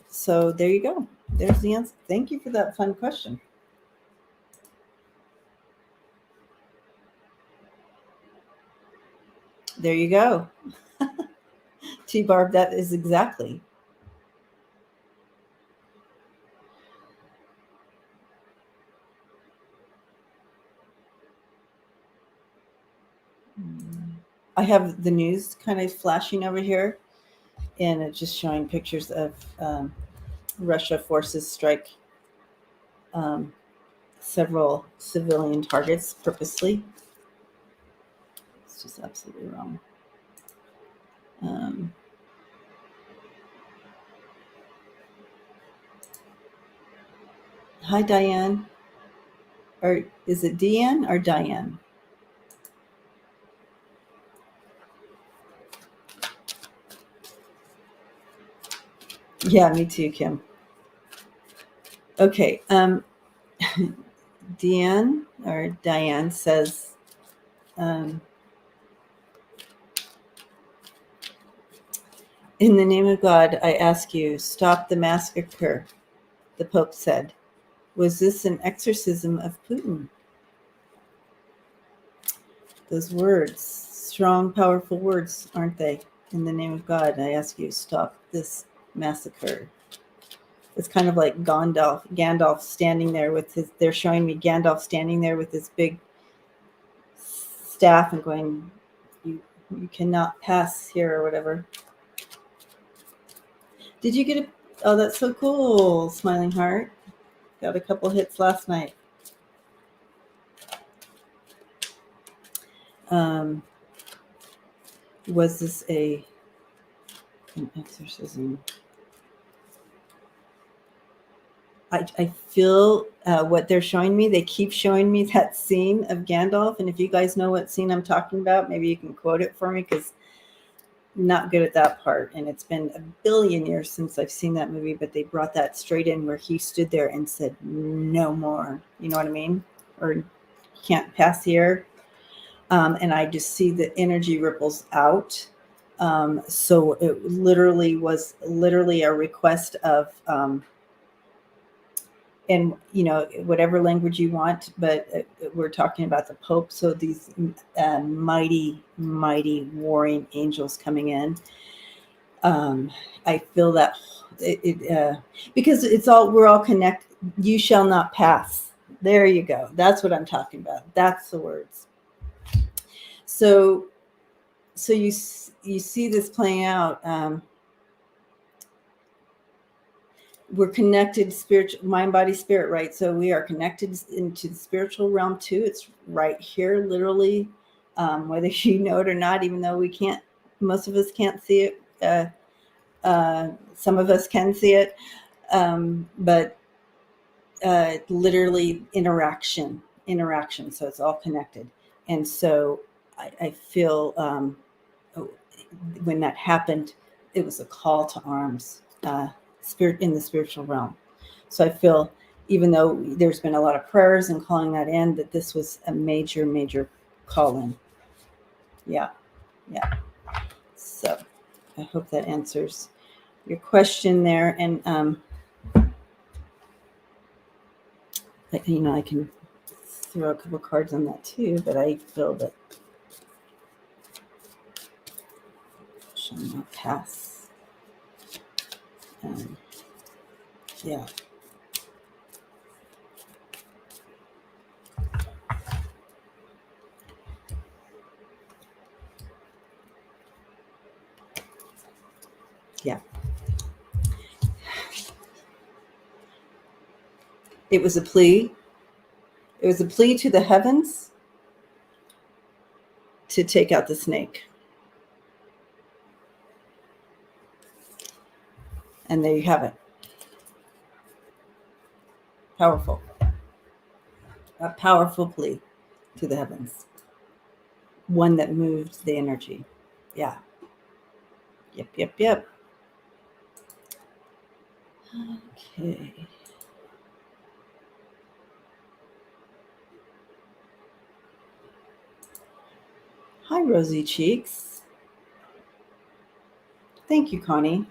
So there you go. There's the answer. Thank you for that fun question. There you go. T-Barb, that is exactly. I have the news kind of flashing over here, and it's just showing pictures of Russia forces strike several civilian targets purposely. It's just absolutely wrong. Hi, Diane. Or is it Deanne or Diane? Yeah, me too, Kim. Okay. Deanne or Diane says, in the name of God, I ask you, stop the massacre, the Pope said. Was this an exorcism of Putin? Those words, strong, powerful words, aren't they? In the name of God, I ask you to stop this massacre. It's kind of like Gandalf standing there with his, they're showing me Gandalf standing there with this big staff and going, you cannot pass here or whatever. Did you get a, oh, that's so cool, Smiling Heart. Got a couple hits last night. Was this an exorcism? I feel what they're showing me. They keep showing me that scene of Gandalf. And if you guys know what scene I'm talking about, maybe you can quote it for me, because I'm not good at that part. And it's been a billion years since I've seen that movie, but they brought that straight in where he stood there and said, no more. You know what I mean? Or can't pass here. And I just see the energy ripples out. So it literally was a request of, and whatever language you want, but we're talking about the Pope. So these mighty warring angels coming in. I feel that because we're all connected. You shall not pass. There you go. That's what I'm talking about. That's the words. So you see this playing out. We're connected, spiritual, mind, body, spirit, right? So we are connected into the spiritual realm too. It's right here, literally, whether you know it or not, even though most of us can't see it. Some of us can see it, but literally interaction. So it's all connected. And so I feel when that happened, it was a call to arms. Spirit in the spiritual realm. So I feel, even though there's been a lot of prayers and calling that in, that this was a major call in. Yeah. So I hope that answers your question there. And I can throw a couple cards on that too, but I feel that shall not pass. Yeah. Yeah. It was a plea. It was a plea to the heavens to take out the snake. And there you have it. Powerful. A powerful plea to the heavens. One that moved the energy. Yeah. Yep. Okay. Hi, Rosy Cheeks. Thank you, Connie.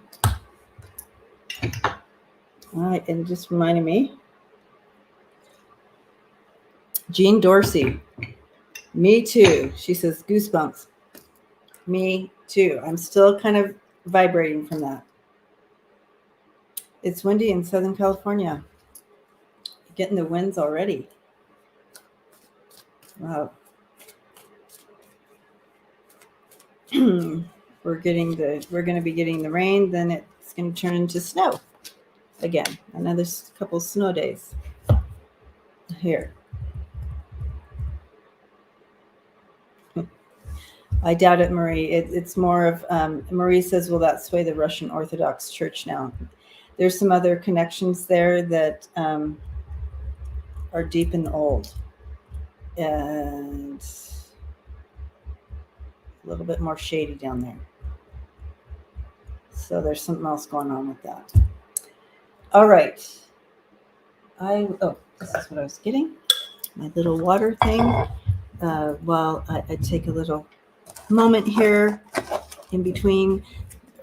All right, and just reminding me. Jean Dorsey. Me too. She says, goosebumps. Me too. I'm still kind of vibrating from that. It's windy in Southern California. Getting the winds already. Wow. We're going to be getting the rain, then it's going to turn into snow again. Another couple snow days here. I doubt it, Marie. It's more of, Marie says, will that sway the Russian Orthodox Church now? There's some other connections there that are deep and old. And a little bit more shady down there. So there's something else going on with that. All right. This is what I was getting. My little water thing. While I take a little moment here in between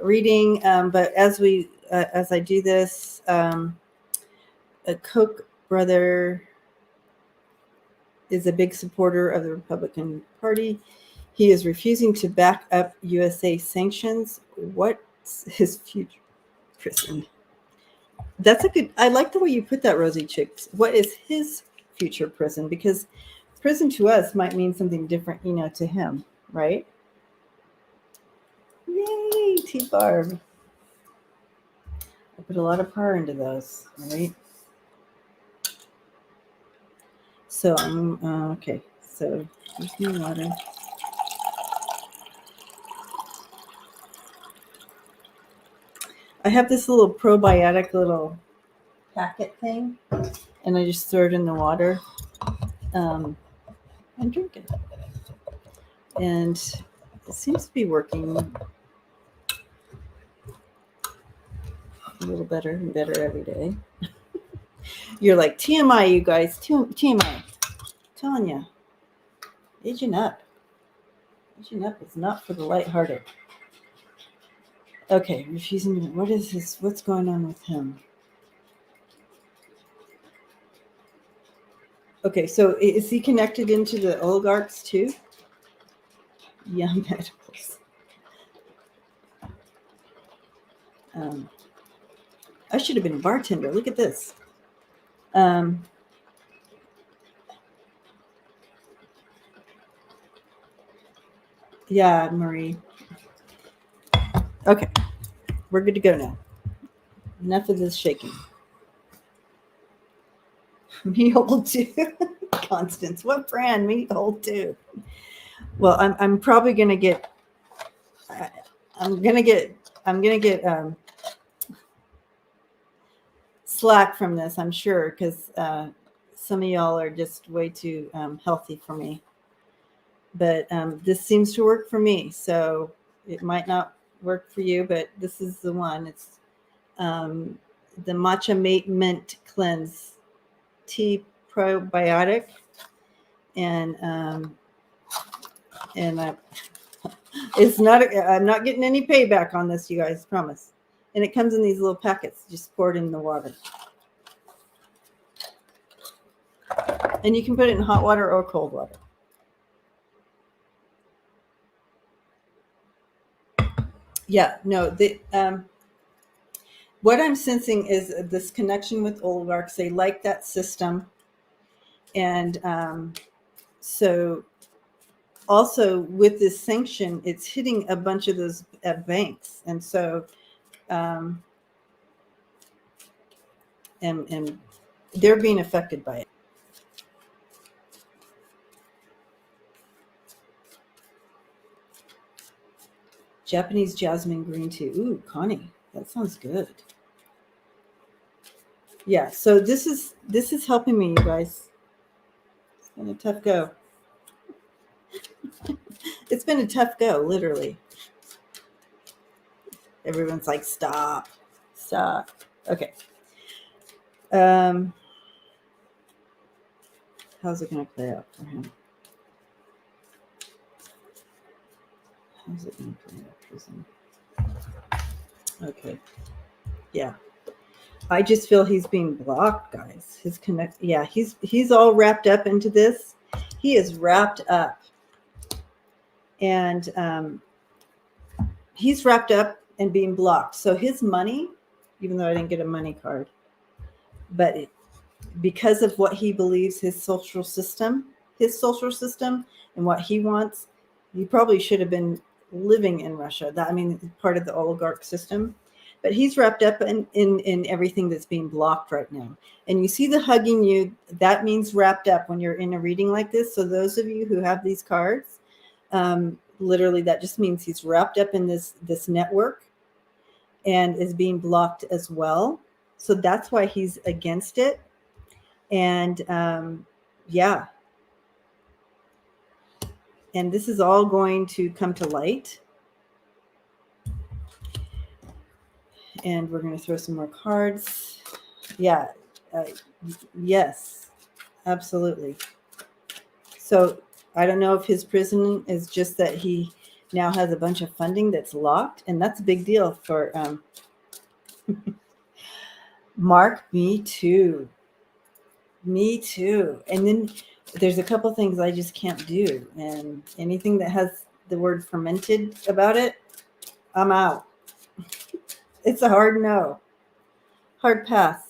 reading, but as I do this, a Koch brother is a big supporter of the Republican Party. He is refusing to back up USA sanctions. What's his future prison? That's a good, I like the way you put that, Rosie Chicks. What is his future prison? Because prison to us might mean something different, to him, right? Yay, T-Barb. I put a lot of power into those, right? So I'm, okay. So here's my water. I have this little probiotic little packet thing, and I just throw it in the water and drink it. And it seems to be working a little better and better every day. You're like, TMI, you guys. TMI. Telling you. Aging up. Aging up is not for the lighthearted. Okay, refusing to. What is this? What's going on with him? Okay, so is he connected into the oligarchs too? Yeah, medicals. I should have been a bartender. Look at this. Yeah, Marie. Okay, we're good to go now. Enough of this shaking. Me hold too. Constance, what brand? Me hold too. Well, I'm probably gonna get. I'm gonna get slack from this, I'm sure, because some of y'all are just way too healthy for me. But this seems to work for me, so it might not work for you, but this is the one. It's the Matcha Mate Mint Cleanse Tea Probiotic, and it's not. I'm not getting any payback on this, you guys. Promise. And it comes in these little packets. Just pour it in the water, and you can put it in hot water or cold water. Yeah, no, what I'm sensing is this connection with oligarchs. They like that system. And so also with this sanction, it's hitting a bunch of those banks. And so, and they're being affected by it. Japanese jasmine green tea. Ooh, Connie, that sounds good. Yeah, so this is helping me, you guys. It's been a tough go. It's been a tough go, literally. Everyone's like, stop. Okay. How's it going to play out for him? How's it going to play out for him? Okay. Yeah. I just feel he's being blocked, guys. His connect. Yeah, he's all wrapped up into this. He is wrapped up. And he's wrapped up and being blocked. So his money, even though I didn't get a money card, but because of what he believes his social system and what he wants, he probably should have been living in Russia. That, I mean, part of the oligarch system. But he's wrapped up in everything that's being blocked right now. And you see the hugging you, that means wrapped up when you're in a reading like this. So those of you who have these cards, literally that just means he's wrapped up in this network and is being blocked as well. So that's why he's against it. And yeah. And this is all going to come to light. And we're going to throw some more cards. Yeah. Yes, absolutely. So I don't know if his prison is just that he now has a bunch of funding that's locked. And that's a big deal for Mark. Me too. And then there's a couple things I just can't do. And anything that has the word fermented about it, I'm out. It's a hard no. Hard pass.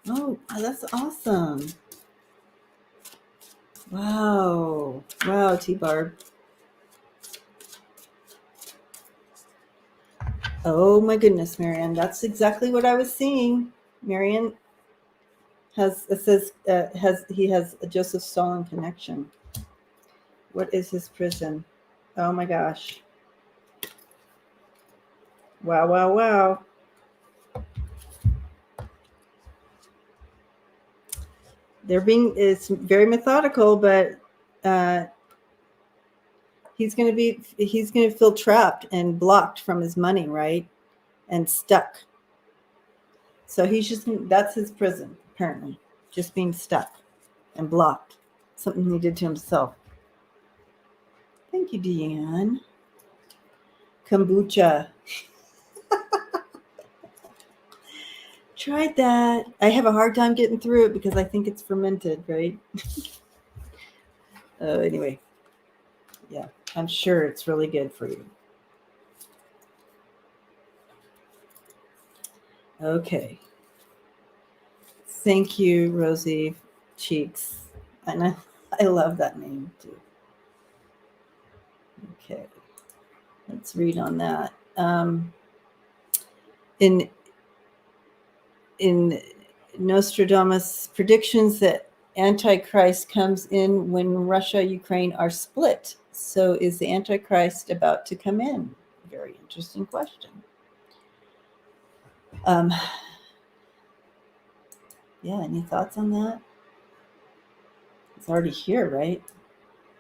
Oh, that's awesome. Wow. Wow, T-Barb. Oh my goodness, Marianne. That's exactly what I was seeing. Marianne has a Joseph Stalin connection. What is his prison? Oh my gosh. Wow, wow, wow. It's very methodical, but he's going to feel trapped and blocked from his money, right? And stuck. So that's his prison, apparently. Just being stuck and blocked. Something he did to himself. Thank you, Deanne. Kombucha. Tried that. I have a hard time getting through it because I think it's fermented, right? Anyway. Yeah, I'm sure it's really good for you. Okay. Thank you, Rosie Cheeks. And I love that name too. Okay. Let's read on that. In Nostradamus predictions that Antichrist comes in when Russia and Ukraine are split. So is the Antichrist about to come in? Very interesting question. Yeah, any thoughts on that? It's already here, right?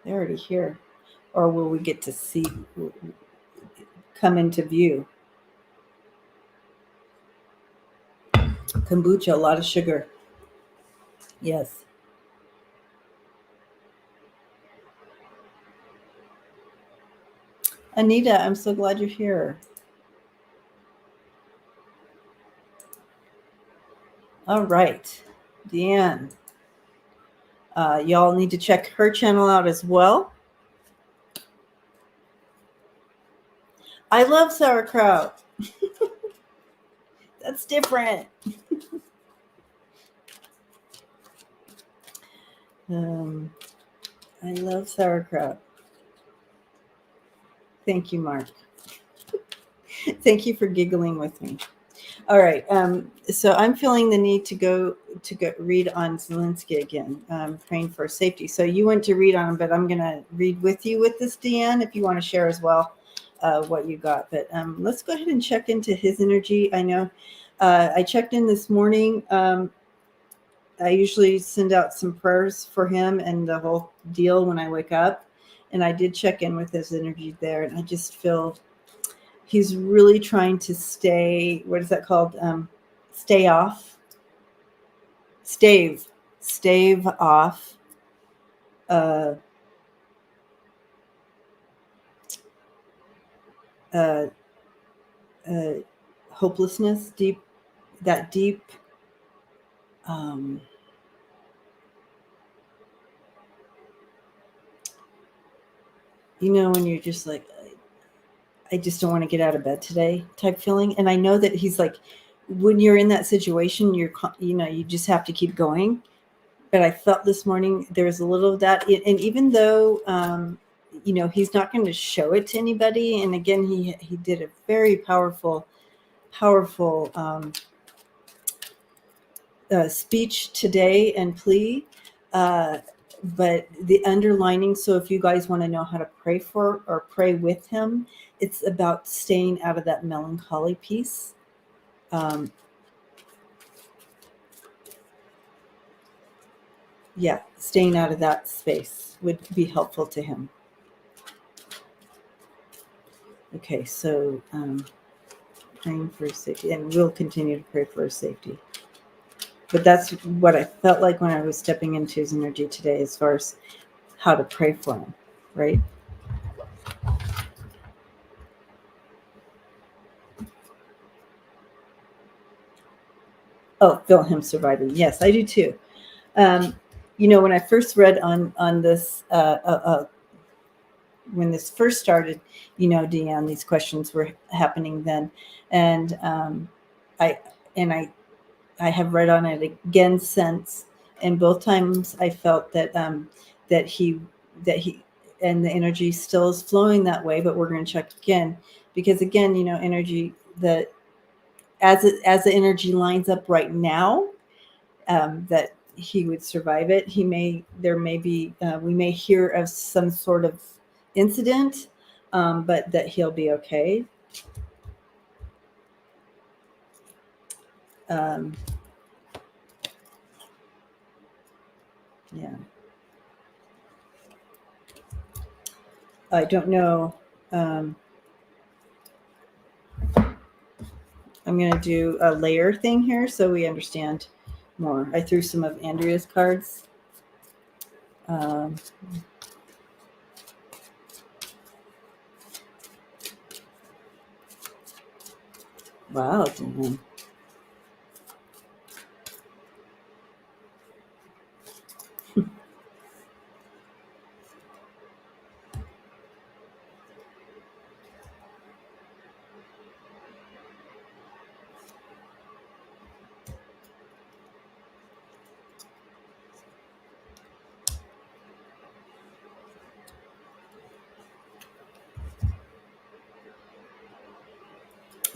They're already here. Or will we get to see come into view? Kombucha, a lot of sugar. Yes. Anita, I'm so glad you're here. All right. Deanne. Y'all need to check her channel out as well. I love sauerkraut. That's different. I love sauerkraut. Thank you, Mark. Thank you for giggling with me. All right. So I'm feeling the need to go read on Zielinski again, praying for safety. So you went to read on him, but I'm going to read with you with this, Deanne, if you want to share as well what you got. But let's go ahead and check into his energy. I know I checked in this morning. I usually send out some prayers for him and the whole deal when I wake up. And I did check in with his energy there. And I just feel he's really trying to stay, what is that called? Stay off. Stave off. Hopelessness, deep. When you're just like, I just don't want to get out of bed today type feeling. And I know that he's like, when you're in that situation, you just have to keep going. But I felt this morning there was a little of that. And even though, he's not going to show it to anybody. And again, he did a very powerful speech today and plea. But the underlining, so if you guys want to know how to pray for or pray with him, it's about staying out of that melancholy piece. Staying out of that space would be helpful to him. Okay, so praying for safety, and we'll continue to pray for his safety. But that's what I felt like when I was stepping into his energy today, as far as how to pray for him, right? Oh, feel him surviving. Yes, I do too. When I first read on this when this first started, Deanne, these questions were happening then. And I have read on it again since, and both times I felt that that he and the energy still is flowing that way, but we're going to check again, because again, energy, that as the energy lines up right now, that he would survive it. We may hear of some sort of incident, but that he'll be okay. Yeah. I don't know. I'm going to do a layer thing here so we understand more. I threw some of Andrea's cards. Wow.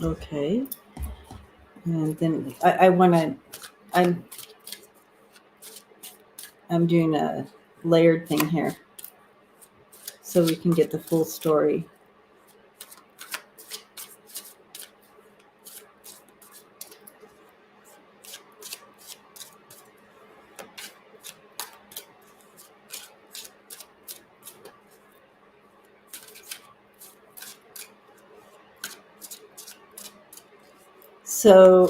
Okay. And then I'm doing a layered thing here so we can get the full story. So,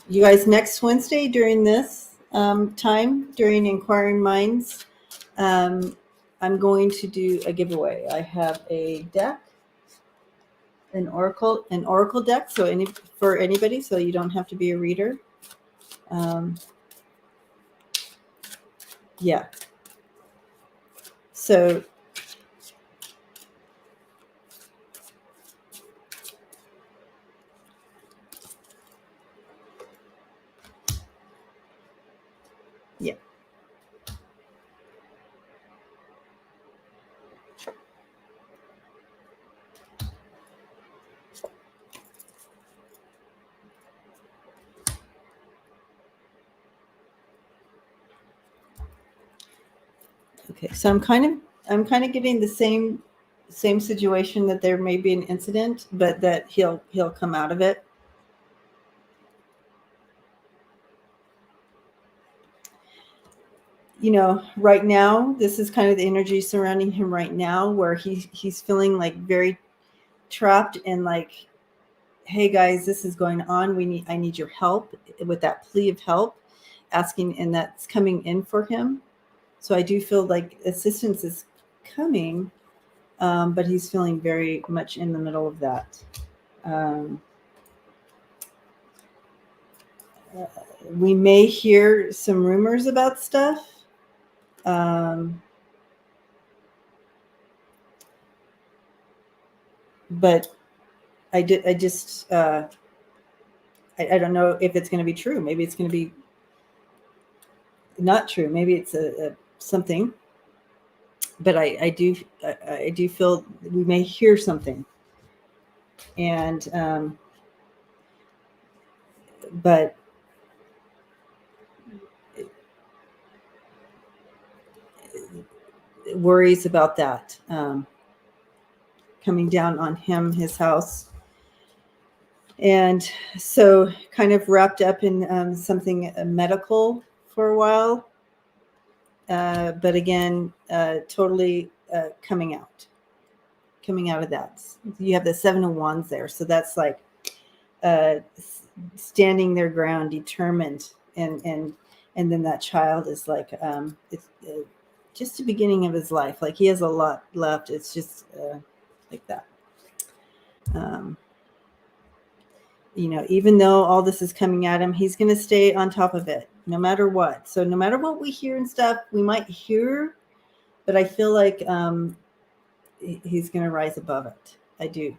you guys, next Wednesday during this time, during Inquiring Minds, I'm going to do a giveaway. I have a deck, an oracle deck, so for anybody, so you don't have to be a reader. Yeah. So yeah. Okay, so I'm kind of getting the same situation, that there may be an incident, but that he'll come out of it. Right now, this is kind of the energy surrounding him right now, where he's feeling like very trapped and like, hey guys, this is going on. I need your help, with that plea of help, asking, and that's coming in for him. So I do feel like assistance is coming, but he's feeling very much in the middle of that. We may hear some rumors about stuff. But I don't know if it's going to be true. Maybe it's going to be not true. Maybe it's a something. But I do feel we may hear something. And but worries about that coming down on him, his house. And so kind of wrapped up in something medical for a while. But again, totally coming out of that. You have the 7 of Wands there. So that's like standing their ground, determined. And then that child is like, it's just the beginning of his life. Like he has a lot left. It's just like that. Even though all this is coming at him, he's going to stay on top of it no matter what. So no matter what we hear and stuff, we might hear, but I feel like he's going to rise above it. I do.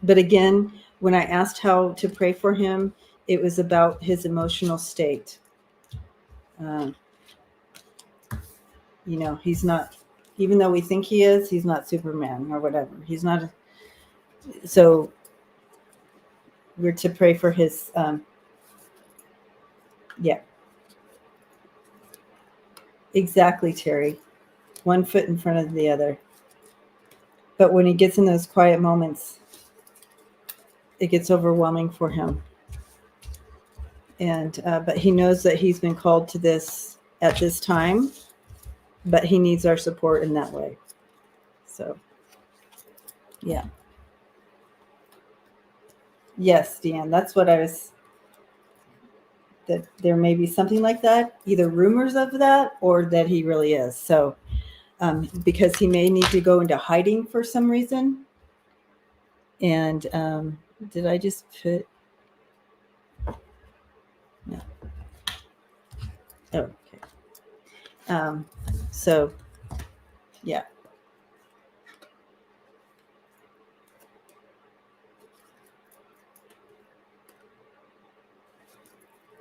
But again, when I asked how to pray for him, it was about his emotional state. He's not, even though we think he is, he's not Superman or whatever. He's not. So we're to pray for his, yeah. Exactly, Terry. One foot in front of the other. But when he gets in those quiet moments, it gets overwhelming for him. And but he knows that he's been called to this at this time, but he needs our support in that way. So, yeah. Yes, Deanne, that's what I was, that there may be something like that, either rumors of that or that he really is. So, because he may need to go into hiding for some reason. And did I just put, no. Oh, okay. So, yeah.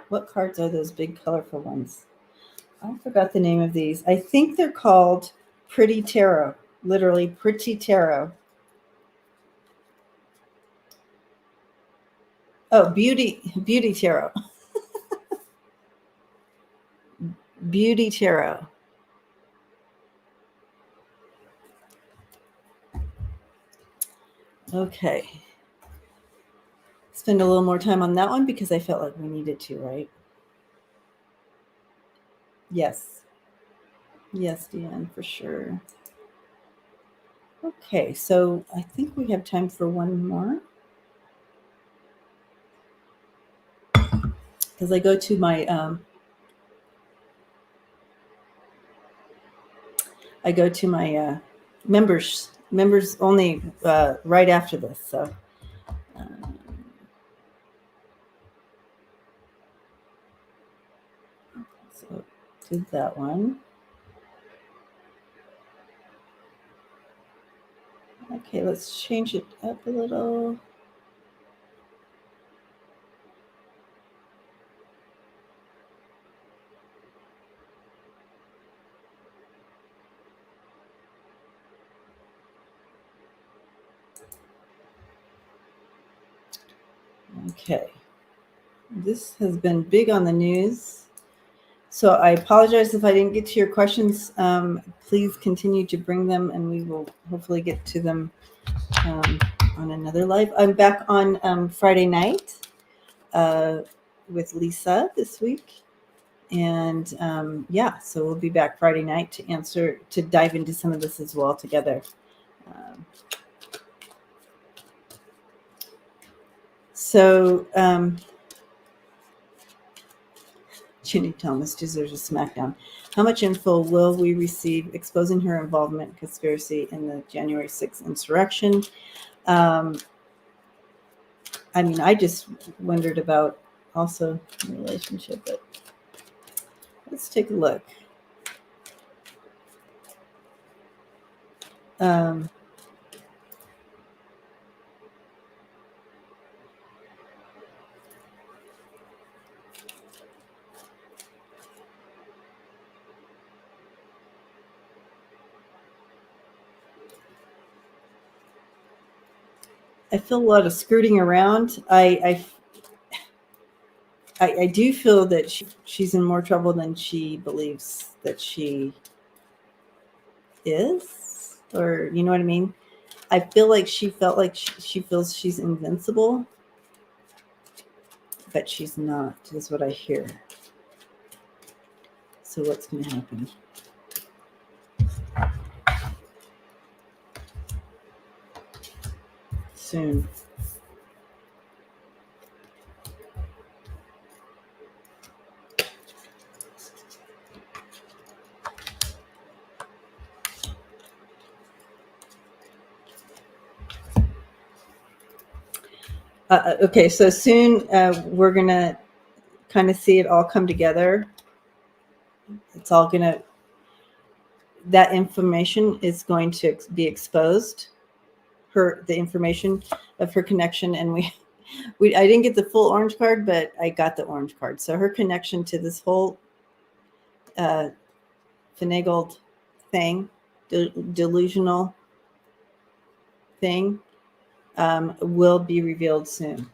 What cards are those big colorful ones? I forgot the name of these. I think they're called Pretty Tarot. Literally Pretty Tarot. Oh, Beauty Tarot. Beauty Tarot. Okay. Spend a little more time on that one because I felt like we needed to, right? Yes. Yes, Deanne, for sure. Okay, so I think we have time for one more. Because I go to my members only right after this. So so did that one. Okay, let's change it up a little. Okay. This has been big on the news. So I apologize if I didn't get to your questions. Please continue to bring them and we will hopefully get to them on another live. I'm back on Friday night with Lisa this week. And yeah, so we'll be back Friday night to dive into some of this as well together. So Ginny Thomas deserves a smackdown. How much info will we receive exposing her involvement in conspiracy in the January 6th insurrection? I mean, I just wondered about also the relationship, but let's take a look. I feel a lot of skirting around. I do feel that she's in more trouble than she believes that she is, or you know what I mean? I feel like she felt like she feels she's invincible, but she's not, is what I hear. So what's going to happen? Soon. Okay, so soon we're going to kind of see it all come together. It's all that information is going to be exposed. The information of her connection, and I didn't get the full orange card, but I got the orange card. So her connection to this whole finagled thing, delusional thing, will be revealed soon.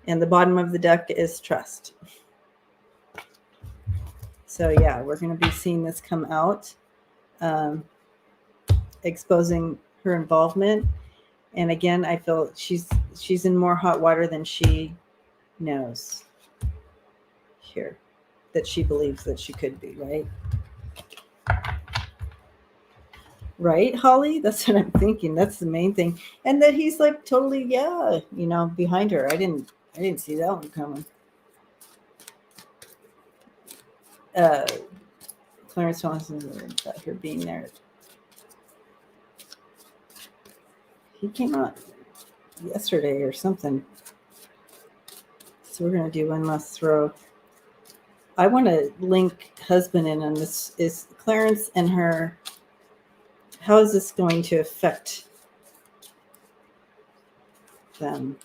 And the bottom of the deck is trust. So yeah, we're going to be seeing this come out, exposing her involvement. And again, I feel she's in more hot water than she knows here, that she believes that she could be, right? Right, Holly? That's what I'm thinking. That's the main thing. And that he's like totally, behind her. I didn't see that one coming. Clarence Swanson about her being there. He came out yesterday or something. So we're going to do one last throw. I want to link husband in on this. Is Clarence and her, how is this going to affect them?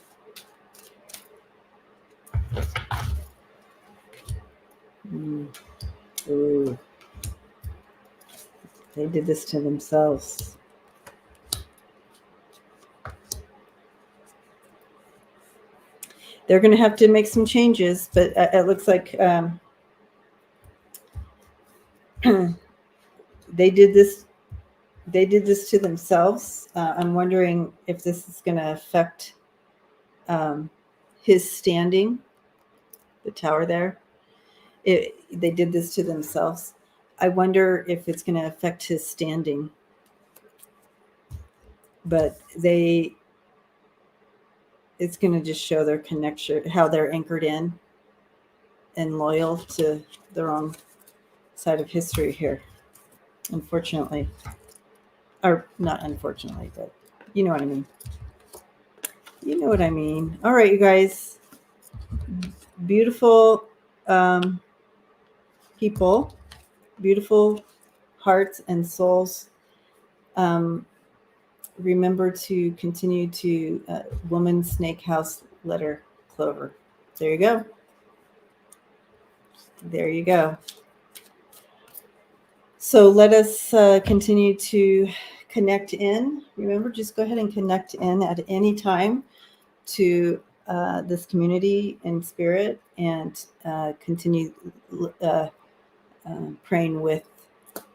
Ooh. They did this to themselves. They're going to have to make some changes, but it looks like they did this to themselves. I'm wondering if this is going to affect his standing, the tower there. They did this to themselves. I wonder if it's going to affect his standing. But it's going to just show their connection, how they're anchored in and loyal to the wrong side of history here, unfortunately. Or not unfortunately, but you know what I mean. You know what I mean. All right, you guys. Beautiful people, beautiful hearts and souls. Remember to continue to Woman Snake House Letter Clover. There you go. There you go. So let us continue to connect in. Remember, just go ahead and connect in at any time to this community in spirit, and continue praying with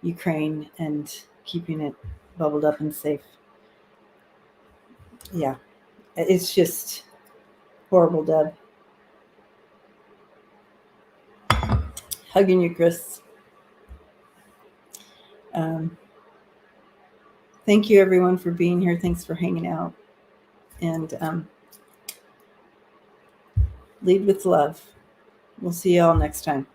Ukraine and keeping it bubbled up and safe. Yeah, it's just horrible, Deb. Hugging you, Chris. Thank you, everyone, for being here. Thanks for hanging out. And lead with love. We'll see you all next time.